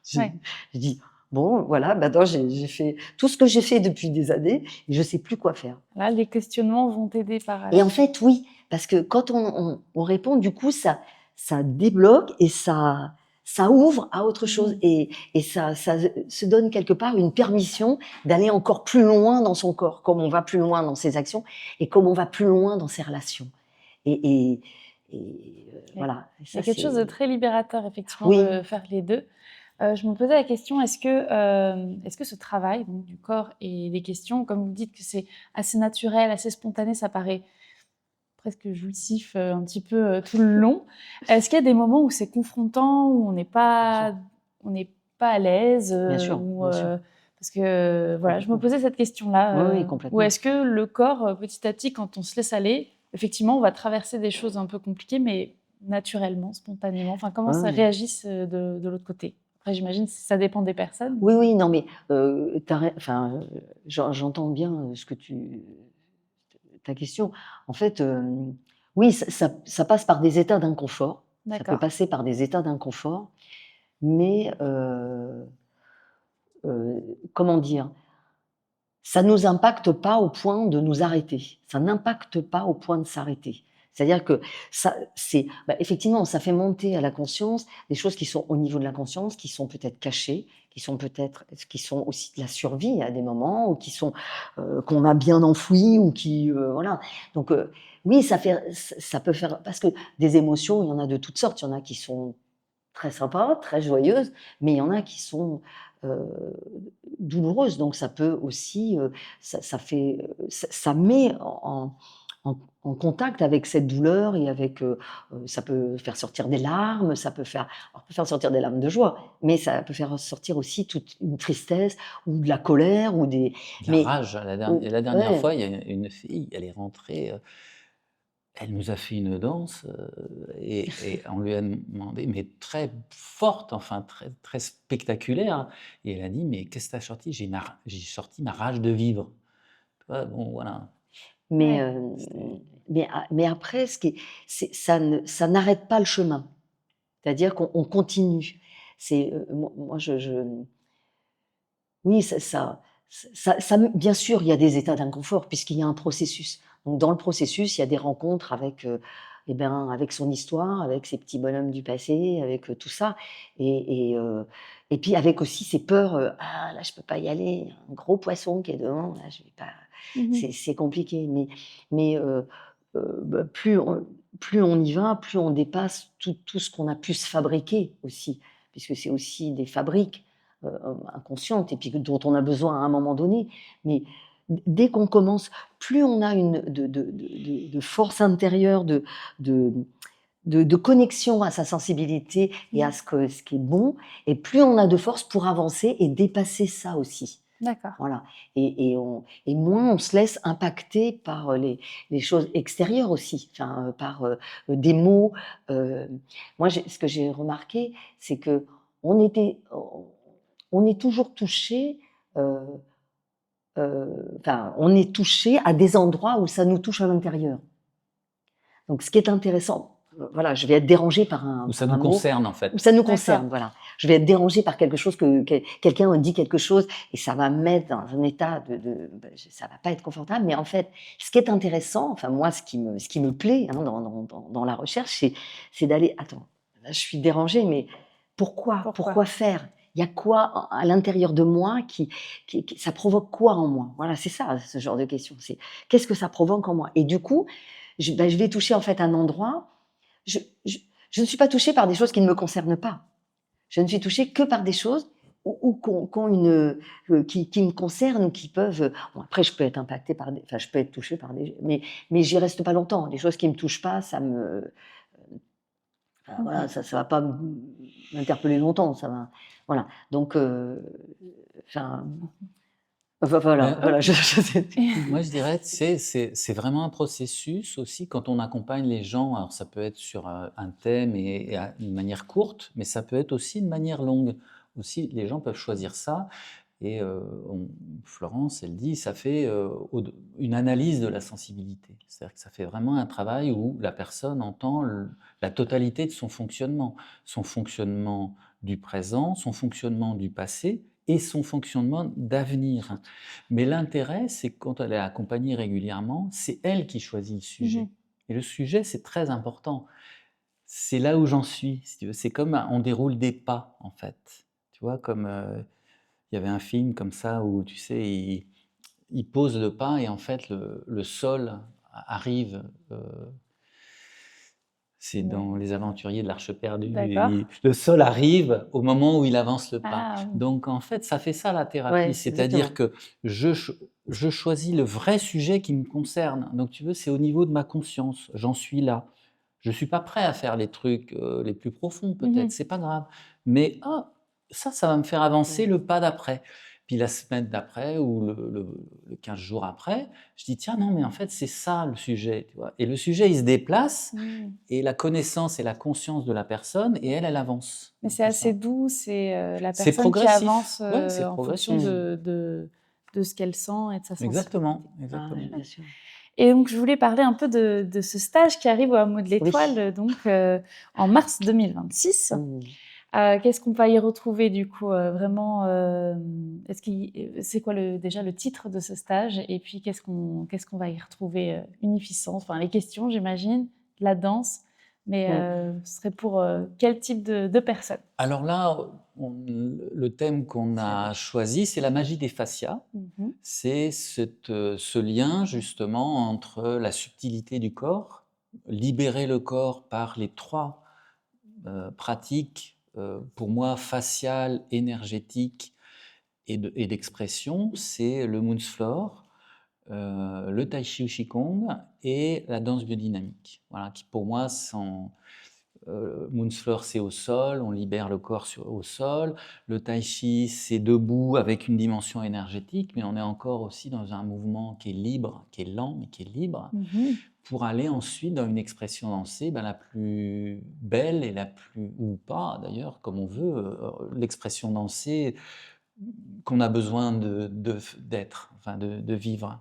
je, Ouais. je dis, bon, voilà, maintenant, j'ai fait tout ce que j'ai fait depuis des années, et je ne sais plus quoi faire. Là, les questionnements vont t'aider par Et la en suite. fait, oui, parce que quand on répond, du coup, ça débloque et ça ouvre à autre chose. Mhm. Et ça se donne quelque part une permission d'aller encore plus loin dans son corps, comme on va plus loin dans ses actions et comme on va plus loin dans ses relations. Et, et, voilà. Et Il y ça, a quelque chose de c'est... très libérateur, effectivement, Oui, de faire les deux. Je me posais la question, est-ce que ce travail donc, du corps et des questions, comme vous dites que c'est assez naturel, assez spontané, ça paraît presque jouissif un petit peu tout le long, est-ce qu'il y a des moments où c'est confrontant, où on n'est pas à l'aise, bien sûr, bien sûr. parce que voilà, je me Complètement. posais cette question-là, Oui, oui, ou complètement. est-ce que le corps, petit à petit, quand on se laisse aller, effectivement, on va traverser des choses un peu compliquées, mais naturellement, spontanément, enfin, comment Oui, ça oui. réagit de l'autre côté? Après, j'imagine que ça dépend des personnes. Oui, oui, non, mais enfin, j'entends bien ta question. En fait, oui, ça passe par des états d'inconfort. Ça peut D'accord. passer par des états d'inconfort, mais comment dire? ça ne nous impacte pas au point de nous arrêter. Ça n'impacte pas au point de s'arrêter. C'est-à-dire que ça, effectivement, ça fait monter à la conscience des choses qui sont au niveau de la conscience, qui sont peut-être cachées, qui sont aussi de la survie à des moments, ou qui sont qu'on a bien enfouies, ou qui voilà. Donc oui, ça peut faire, parce que des émotions, il y en a de toutes sortes. Il y en a qui sont très sympas, très joyeuses, mais il y en a qui sont douloureuses. Donc ça peut aussi, ça met en contact avec cette douleur, et avec, ça peut faire sortir des larmes, ça peut faire sortir des larmes de joie, mais ça peut faire sortir aussi toute une tristesse, ou de la colère, ou des La mais rage, la dernière ouais, fois, il y a une fille, elle est rentrée, elle nous a fait une danse, et on lui a demandé, mais très forte, enfin très, très spectaculaire, et elle a dit: «Mais qu'est-ce que tu as sorti?» J'ai sorti ma rage de vivre. Tu vois? Bon, voilà. mais Ouais. mais après, ça n'arrête pas le chemin. C'est-à-dire qu'on continue. Moi, oui, bien sûr, il y a des états d'inconfort, puisqu'il y a un processus. Donc dans le processus, il y a des rencontres avec, avec son histoire, avec ses petits bonhommes du passé, avec, tout ça, et puis avec aussi ses peurs, «Ah là, je peux pas y aller, il y a un gros poisson qui est devant, là, je vais pas», Mmh. c'est compliqué, mais plus on y va, plus on dépasse tout ce qu'on a pu se fabriquer aussi, puisque c'est aussi des fabriques inconscientes, et puis dont on a besoin à un moment donné. Mais dès qu'on commence, plus on a de force intérieure, de, de connexion à sa sensibilité et à Mmh. ce qui est bon, et plus on a de force pour avancer et dépasser ça aussi. D'accord. Voilà, et moins on se laisse impacter par les choses extérieures aussi, enfin, par des mots. euh, Moi, ce que j'ai remarqué, c'est que on était, on est toujours touché, euh, enfin, on est touché à des endroits où ça nous touche à l'intérieur. Donc, ce qui est intéressant, voilà, je vais être dérangée Où ça par nous un mot, concerne, en ou fait. ça nous D'accord. concerne, voilà. Je vais être dérangée par quelque chose quelqu'un dit quelque chose, et ça va me mettre dans un état ça va pas être confortable. Mais en fait, ce qui est intéressant, enfin moi, ce qui me plaît, hein, dans la recherche, c'est d'aller, attends, là je suis dérangée, mais Pourquoi? pourquoi faire? Il y a quoi à l'intérieur de moi ça provoque quoi en moi? Voilà, c'est ça, ce genre de question. C'est qu'est-ce que ça provoque en moi? Et du coup, je vais toucher en fait un endroit. Je, je, je ne suis pas touchée par des choses qui ne me concernent pas. Je ne suis touchée que par des choses qui me concernent, ou qui peuvent. Bon, après, je peux être impactée enfin, je peux être touchée par mais j'y reste pas longtemps. Les choses qui me touchent pas, voilà, OK. ça va pas m'interpeller longtemps. Ça va, voilà. Donc, enfin, Ben, voilà. Je sais. moi, je dirais, tu sais, c'est vraiment un processus aussi quand on accompagne les gens. Alors, ça peut être sur un thème et une manière courte, mais ça peut être aussi une manière longue. Aussi, les gens peuvent choisir ça. Et Florence, elle dit, ça fait une analyse de la sensibilité. C'est-à-dire que ça fait vraiment un travail où la personne entend la totalité de son fonctionnement du présent, son fonctionnement du passé et son fonctionnement d'avenir. Mais l'intérêt, c'est que quand elle est accompagnée régulièrement, c'est elle qui choisit le sujet. Mmh. Et le sujet, c'est très important. C'est là où j'en suis, si tu veux. C'est comme on déroule des pas, en fait. Tu vois, comme il y avait un film comme ça où, tu sais, il pose le pas et en fait, le sol arrive. C'est Ouais. dans Les Aventuriers de l'Arche perdue. D'accord. Le sol arrive au moment où il avance le pas. Ah oui. Donc, en fait, ça fait ça la thérapie. Ouais, C'est-à-dire exactement. que je choisis le vrai sujet qui me concerne. Donc, tu veux, c'est au niveau de ma conscience. J'en suis là. Je ne suis pas prêt à faire les trucs les plus profonds, peut-être. Mmh. C'est pas grave. Mais ça va me faire avancer Ouais. le pas d'après. Puis la semaine d'après ou le 15 jours après, je dis tiens, non, mais en fait, c'est ça le sujet. Tu vois. Et le sujet, il se déplace Mmh. et la connaissance et la conscience de la personne, et elle avance Mais dans c'est tout assez ça. doux, c'est, la C'est personne qui progressif. avance, Ouais, c'est en fonction progressif. Mmh. de ce qu'elle sent et de sa sensibilité. Exactement, Ah ouais, exactement. bien sûr. Et donc je voulais parler un peu de ce stage qui arrive au Hameau de Oui. l'Étoile, donc en mars 2026. Mmh. Qu'est-ce qu'on va y retrouver du coup vraiment c'est quoi déjà le titre de ce stage? Et puis qu'est-ce qu'on va y retrouver Unificence, enfin les questions j'imagine, la danse, mais ce serait pour quel type de personnes? Alors là, le thème qu'on a choisi, c'est la magie des fascias. Mhm. C'est ce lien justement entre la subtilité du corps, libérer le corps par les trois pratiques, pour moi, faciales, énergétiques et d'expression, c'est le Moonsfloor, le Tai Chi ou Qigong et la danse biodynamique. Voilà, qui pour moi sont... Moonsfloor, c'est au sol, on libère le corps au sol. Le Tai Chi, c'est debout avec une dimension énergétique, mais on est encore aussi dans un mouvement qui est libre, qui est lent, mais qui est libre, Mhm. pour aller ensuite dans une expression dansée la plus belle et la plus, ou pas d'ailleurs, comme on veut, l'expression dansée qu'on a besoin d'être, enfin de vivre.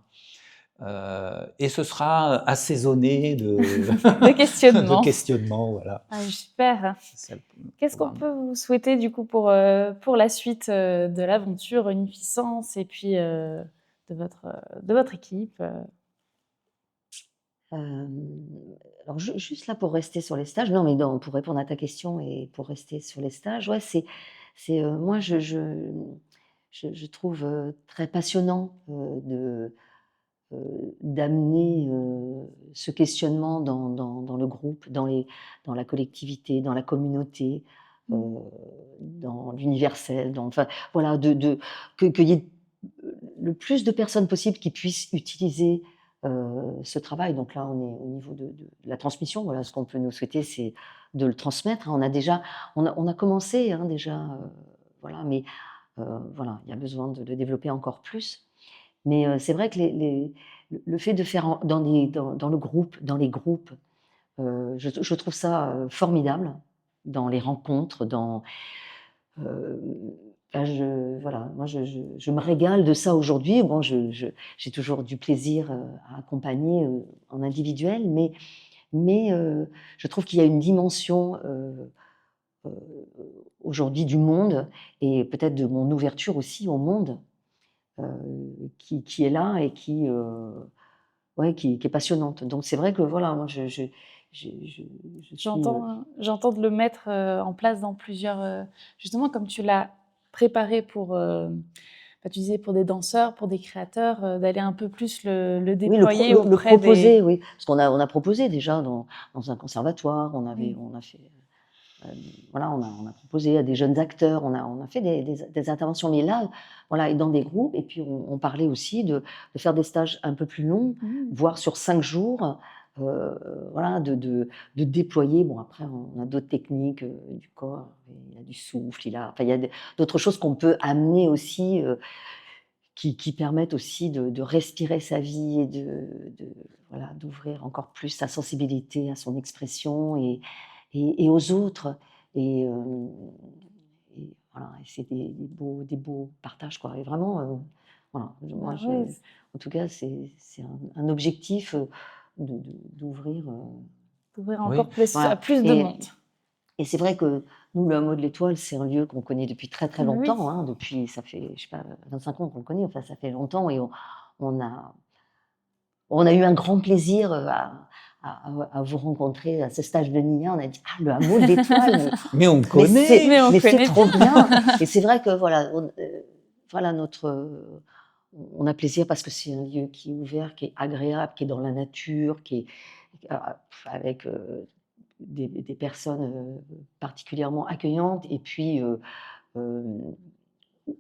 Et ce sera assaisonné de, De de questionnement. questionnements, voilà. Ah, super. C'est ça le Qu'est-ce qu'on programme. peut vous souhaiter du coup pour la suite de l'aventure Unificence et puis de votre équipe Alors juste là pour rester sur les stages, non mais pour répondre à ta question et pour rester sur les stages, ouais, moi je trouve très passionnant d'amener ce questionnement dans le groupe, dans la collectivité, dans la communauté, euh, dans l'universel, enfin voilà, qu'il y ait le plus de personnes possible qui puissent utiliser ce travail. Donc là, on est au niveau de la transmission. Voilà, ce qu'on peut nous souhaiter, c'est de le transmettre. On a commencé déjà, voilà, mais voilà, il y a besoin de le développer encore plus. Mais c'est vrai que le fait de faire dans le groupe, dans les groupes, je trouve ça formidable dans les rencontres, euh, voilà, moi je me régale de ça aujourd'hui. Bon, j'ai toujours du plaisir à accompagner en individuel, mais je trouve qu'il y a une dimension euh, aujourd'hui du monde et peut-être de mon ouverture aussi au monde qui est là et ouais, qui est passionnante. Donc c'est vrai que voilà, moi je suis J'entends de le mettre en place dans plusieurs... justement, comme tu l'as préparé pour, tu disais pour des danseurs, pour des créateurs, d'aller un peu plus le oui, déployer le auprès proposer, des... oui, parce on a proposé déjà dans un conservatoire, Oui. on a fait, voilà, on a proposé à des jeunes acteurs, on a fait des interventions, mais là, voilà, et dans des groupes, et puis on parlait aussi de faire des stages un peu plus longs, Mmh. voire sur 5 jours, voilà, de déployer. Bon, après, on a d'autres techniques du corps, il y a du souffle, enfin, il y a d'autres choses qu'on peut amener aussi, qui permettent aussi de respirer sa vie et voilà, d'ouvrir encore plus sa sensibilité à son expression et aux autres. Et, euh, et voilà, et c'est des beaux partages, quoi. Et vraiment, voilà, Bah ouais, en tout cas, c'est un objectif d'ouvrir. d'ouvrir Oui, encore plus à Voilà. plus de monde. Et c'est vrai que nous, le Hameau de l'Étoile, c'est un lieu qu'on connaît depuis très très Oui. longtemps. Depuis, ça fait, je sais pas, 25 ans qu'on le connaît. Enfin, ça fait longtemps et on a, on a eu un grand plaisir à vous rencontrer à ce stage de Nia. On a dit, ah, le Hameau de l'Étoile, mais on Mais connaît. on mais c'est connaît trop bien. Et c'est vrai que voilà, voilà on a plaisir parce que c'est un lieu qui est ouvert, qui est agréable, qui est dans la nature, euh, avec des personnes particulièrement accueillantes et puis euh,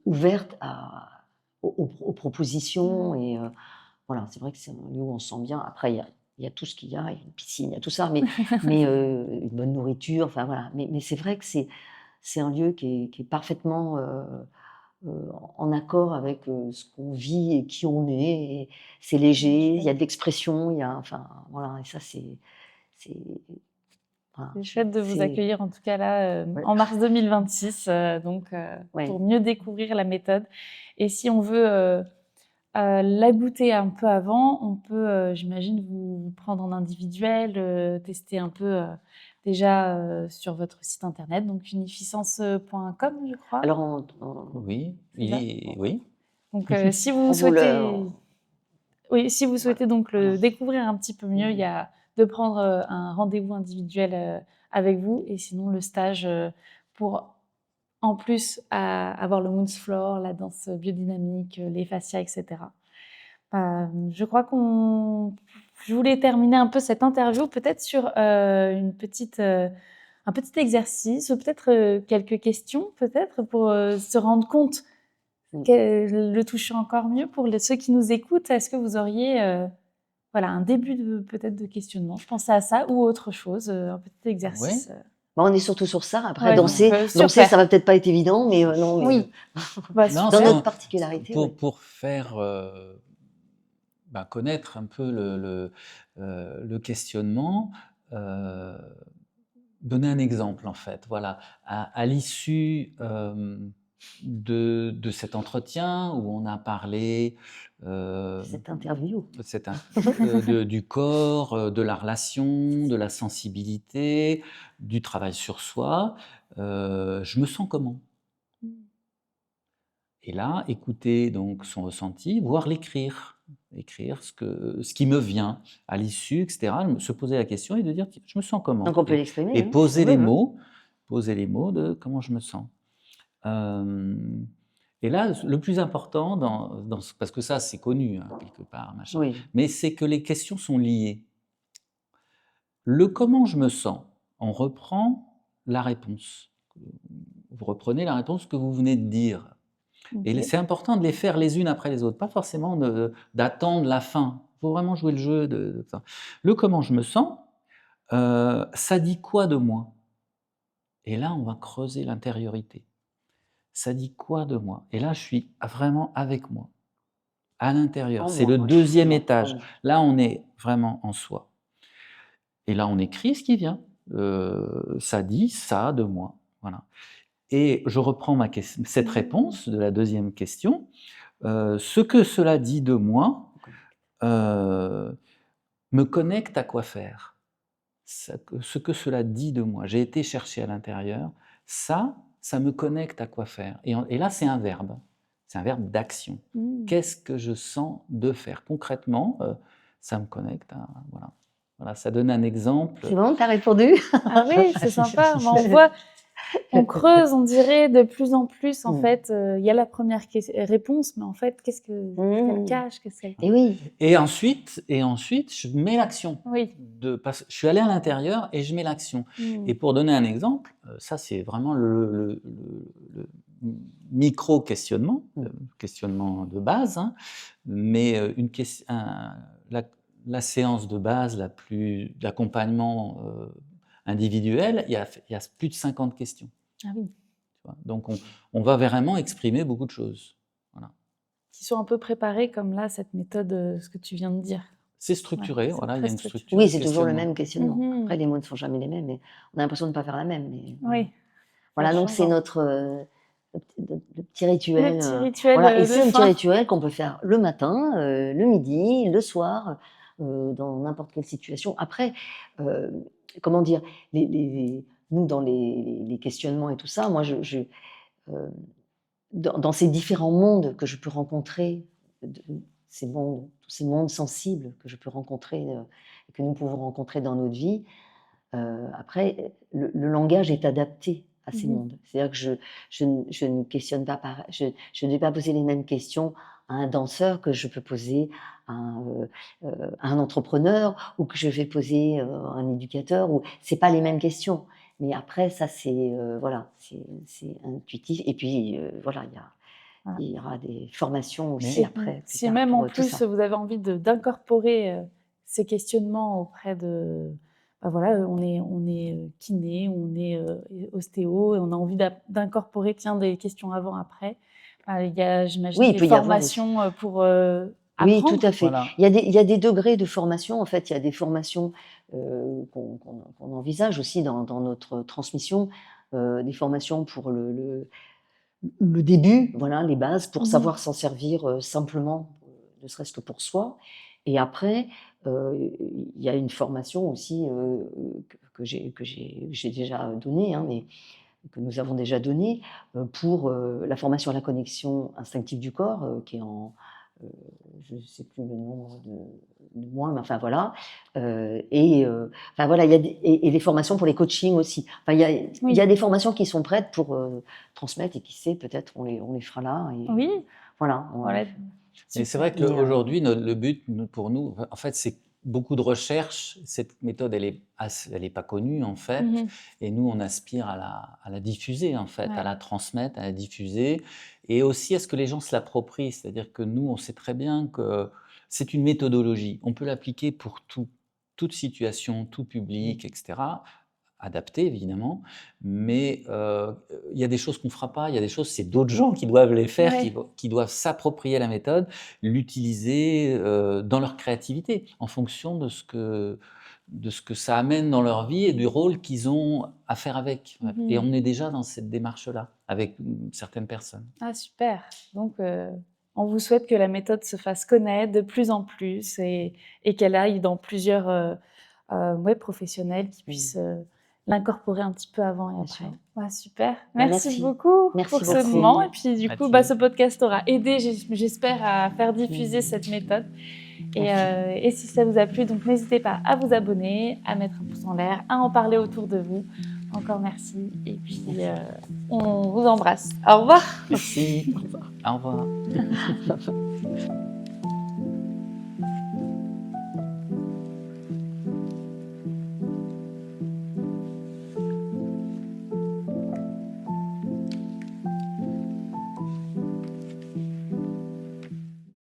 ouvertes aux propositions. Et voilà, c'est vrai que c'est un lieu où on se sent bien. Après, il y a tout ce qu'il y a, il y a une piscine, il y a tout ça, mais une bonne nourriture. Enfin voilà, mais c'est vrai que c'est un lieu qui est parfaitement en accord avec ce qu'on vit et qui on est. Et c'est léger, il y a de l'expression, il y a, enfin voilà, et ça c'est voilà, C'est chouette de vous c'est accueillir en tout cas là ouais, en mars 2026, donc ouais. pour mieux découvrir la méthode. Et si on veut la goûter un peu avant, on peut, j'imagine, vous prendre en individuel, tester un peu déjà sur votre site internet, donc unificence.com, je crois. Alors, Oui, C'est ça. oui. Donc, si vous on vous souhaitez, oui, si vous souhaitez donc le voilà. découvrir un petit peu mieux, il y a de prendre un rendez-vous individuel avec vous, et sinon le stage pour en plus avoir le Moons Floor, la danse biodynamique, les fascias, etc. Je crois je voulais terminer un peu cette interview peut-être sur un petit exercice, ou peut-être quelques questions, peut-être pour se rendre compte, le toucher encore mieux pour ceux qui nous écoutent. Est-ce que vous auriez voilà, un début peut-être de questionnement? Je pensais à ça, ou autre chose, un petit exercice. Bah, on est surtout sur ça. Après, Ouais, danser, super. ça va peut-être pas être évident, mais non, mais Oui. Bah, Non, dans super. notre particularité, oui. pour faire connaître un peu le questionnement, donner un exemple en fait. Voilà, à l'issue de cet entretien où on a parlé Cette interview. du corps, de la relation, de la sensibilité, du travail sur soi, je me sens comment? Et là, écouter donc son ressenti, voire l'écrire. Écrire ce qui me vient à l'issue, etc. Se poser la question et de dire je me sens comment? Donc on peut l'exprimer, Et hein, si on veut, hein. poser les mots de comment je me sens. Et là, le plus important, parce que ça c'est connu hein, quelque part, machin, Oui. mais c'est que les questions sont liées. Le comment je me sens, on reprend la réponse. Vous reprenez la réponse que vous venez de dire. Et Ok. c'est important de les faire les unes après les autres, pas forcément d'attendre la fin. Il faut vraiment jouer le jeu de ça. Le comment je me sens, ça dit quoi de moi? Et là, on va creuser l'intériorité. Ça dit quoi de moi? Et là, je suis vraiment avec moi, à l'intérieur. En C'est moi, le ouais, deuxième en étage. moi. Là, on est vraiment en soi. Et là, on écrit ce qui vient. Ça dit ça de moi. Voilà. Et je reprends cette réponse de la deuxième question. Ce que cela dit de moi me connecte à quoi faire. Ce que cela dit de moi. J'ai été chercher à l'intérieur. Ça me connecte à quoi faire. Et là, c'est un verbe. C'est un verbe d'action. Qu'est-ce que je sens de faire? Concrètement, ça me connecte à... Voilà. Voilà, ça donne un exemple. C'est bon, t'as répondu? Ah oui, c'est sympa. On voit, on creuse, on dirait de plus en plus. En fait, il y a la première réponse, mais en fait, qu'est-ce qu'elle cache, qu'est-ce qu'elle... Et oui. Et ensuite, je mets l'action. Oui. Je suis allé à l'intérieur et je mets l'action. Et pour donner un exemple, ça c'est vraiment le micro-questionnement, questionnement de base, hein, mais la séance de base d'accompagnement individuel, il y a plus de 50 questions. Ah oui. Donc on va vraiment exprimer beaucoup de choses. Voilà. Qui sont un peu préparées, comme là, cette méthode, ce que tu viens de dire. C'est structuré, Ouais, voilà, il y a une structure. Oui, c'est toujours le même questionnement. Mhm. Après, les mots ne sont jamais les mêmes, mais on a l'impression de ne pas faire la même. Mais, Oui. voilà, donc c'est changeant. notre le petit rituel. Le petit rituel voilà. Et de c'est un petit fin. rituel qu'on peut faire le matin, le midi, le soir, dans n'importe quelle situation. Après, comment dire, nous, dans les questionnements et tout ça, moi, dans ces différents mondes que je peux rencontrer, tous ces mondes sensibles que je peux rencontrer et que nous pouvons rencontrer dans notre vie, après, le langage est adapté à ces mondes. C'est-à-dire que je ne questionne pas pareil, je ne vais pas poser les mêmes questions à un danseur que je peux poser à un entrepreneur, ou que je vais poser à un éducateur. C'est pas les mêmes questions. Mais après, ça, c'est voilà, c'est intuitif. Et puis, voilà, il y aura des formations aussi après. plus Si tard même en pour tout plus ça. vous avez envie d'incorporer ces questionnements auprès de... voilà, on est kiné, on est ostéo, et on a envie d'incorporer des questions avant-après. Il y a, j'imagine, Oui, il des peut y avoir formations pour Oui, apprendre. tout à fait. Voilà. Il y a des degrés de formation. En fait, il y a des formations qu'on envisage aussi dans notre transmission, des formations pour le début, voilà, les bases, pour savoir s'en servir simplement, ne serait-ce que pour soi. Et après, il y a une formation aussi j'ai déjà donné, hein, mais que nous avons déjà donné pour la formation à la connexion instinctive du corps, qui est en, je ne sais plus le nombre de mois, mais enfin voilà. Enfin voilà, il y a et les formations pour les coachings aussi. Enfin, il y a des formations qui sont prêtes pour transmettre et qui sait, peut-être on les fera là. Et, Oui, voilà. voilà. Et c'est vrai Super. qu'aujourd'hui, le but pour nous, en fait, c'est beaucoup de recherche. Cette méthode, elle est pas connue, en fait. Mhm. Et nous, on aspire à la diffuser, en fait, Ouais. à la transmettre, à la diffuser. Et aussi à ce que les gens se l'approprient. C'est-à-dire que nous, on sait très bien que c'est une méthodologie. On peut l'appliquer pour toute situation, tout public, etc. Adapté évidemment, mais il y a des choses qu'on ne fera pas, il y a des choses, c'est d'autres gens qui doivent les faire, Ouais. qui doivent s'approprier la méthode, l'utiliser dans leur créativité, en fonction de ce que ça amène dans leur vie et du rôle qu'ils ont à faire avec. Mhm. Et on est déjà dans cette démarche-là, avec certaines personnes. Ah, super. Donc, on vous souhaite que la méthode se fasse connaître de plus en plus et qu'elle aille dans plusieurs professionnels qui puissent l'incorporer un petit peu avant et Bien après. sûr. Ouais, Bah, super. Merci merci. beaucoup Merci pour ce beaucoup. moment. Et puis, du coup, Mathilde. ce podcast aura aidé, j'espère, à faire diffuser cette méthode. Et si ça vous a plu, donc n'hésitez pas à vous abonner, à mettre un pouce en l'air, à en parler autour de vous. Encore merci. Et puis, on vous embrasse. Au revoir. Merci. Au revoir.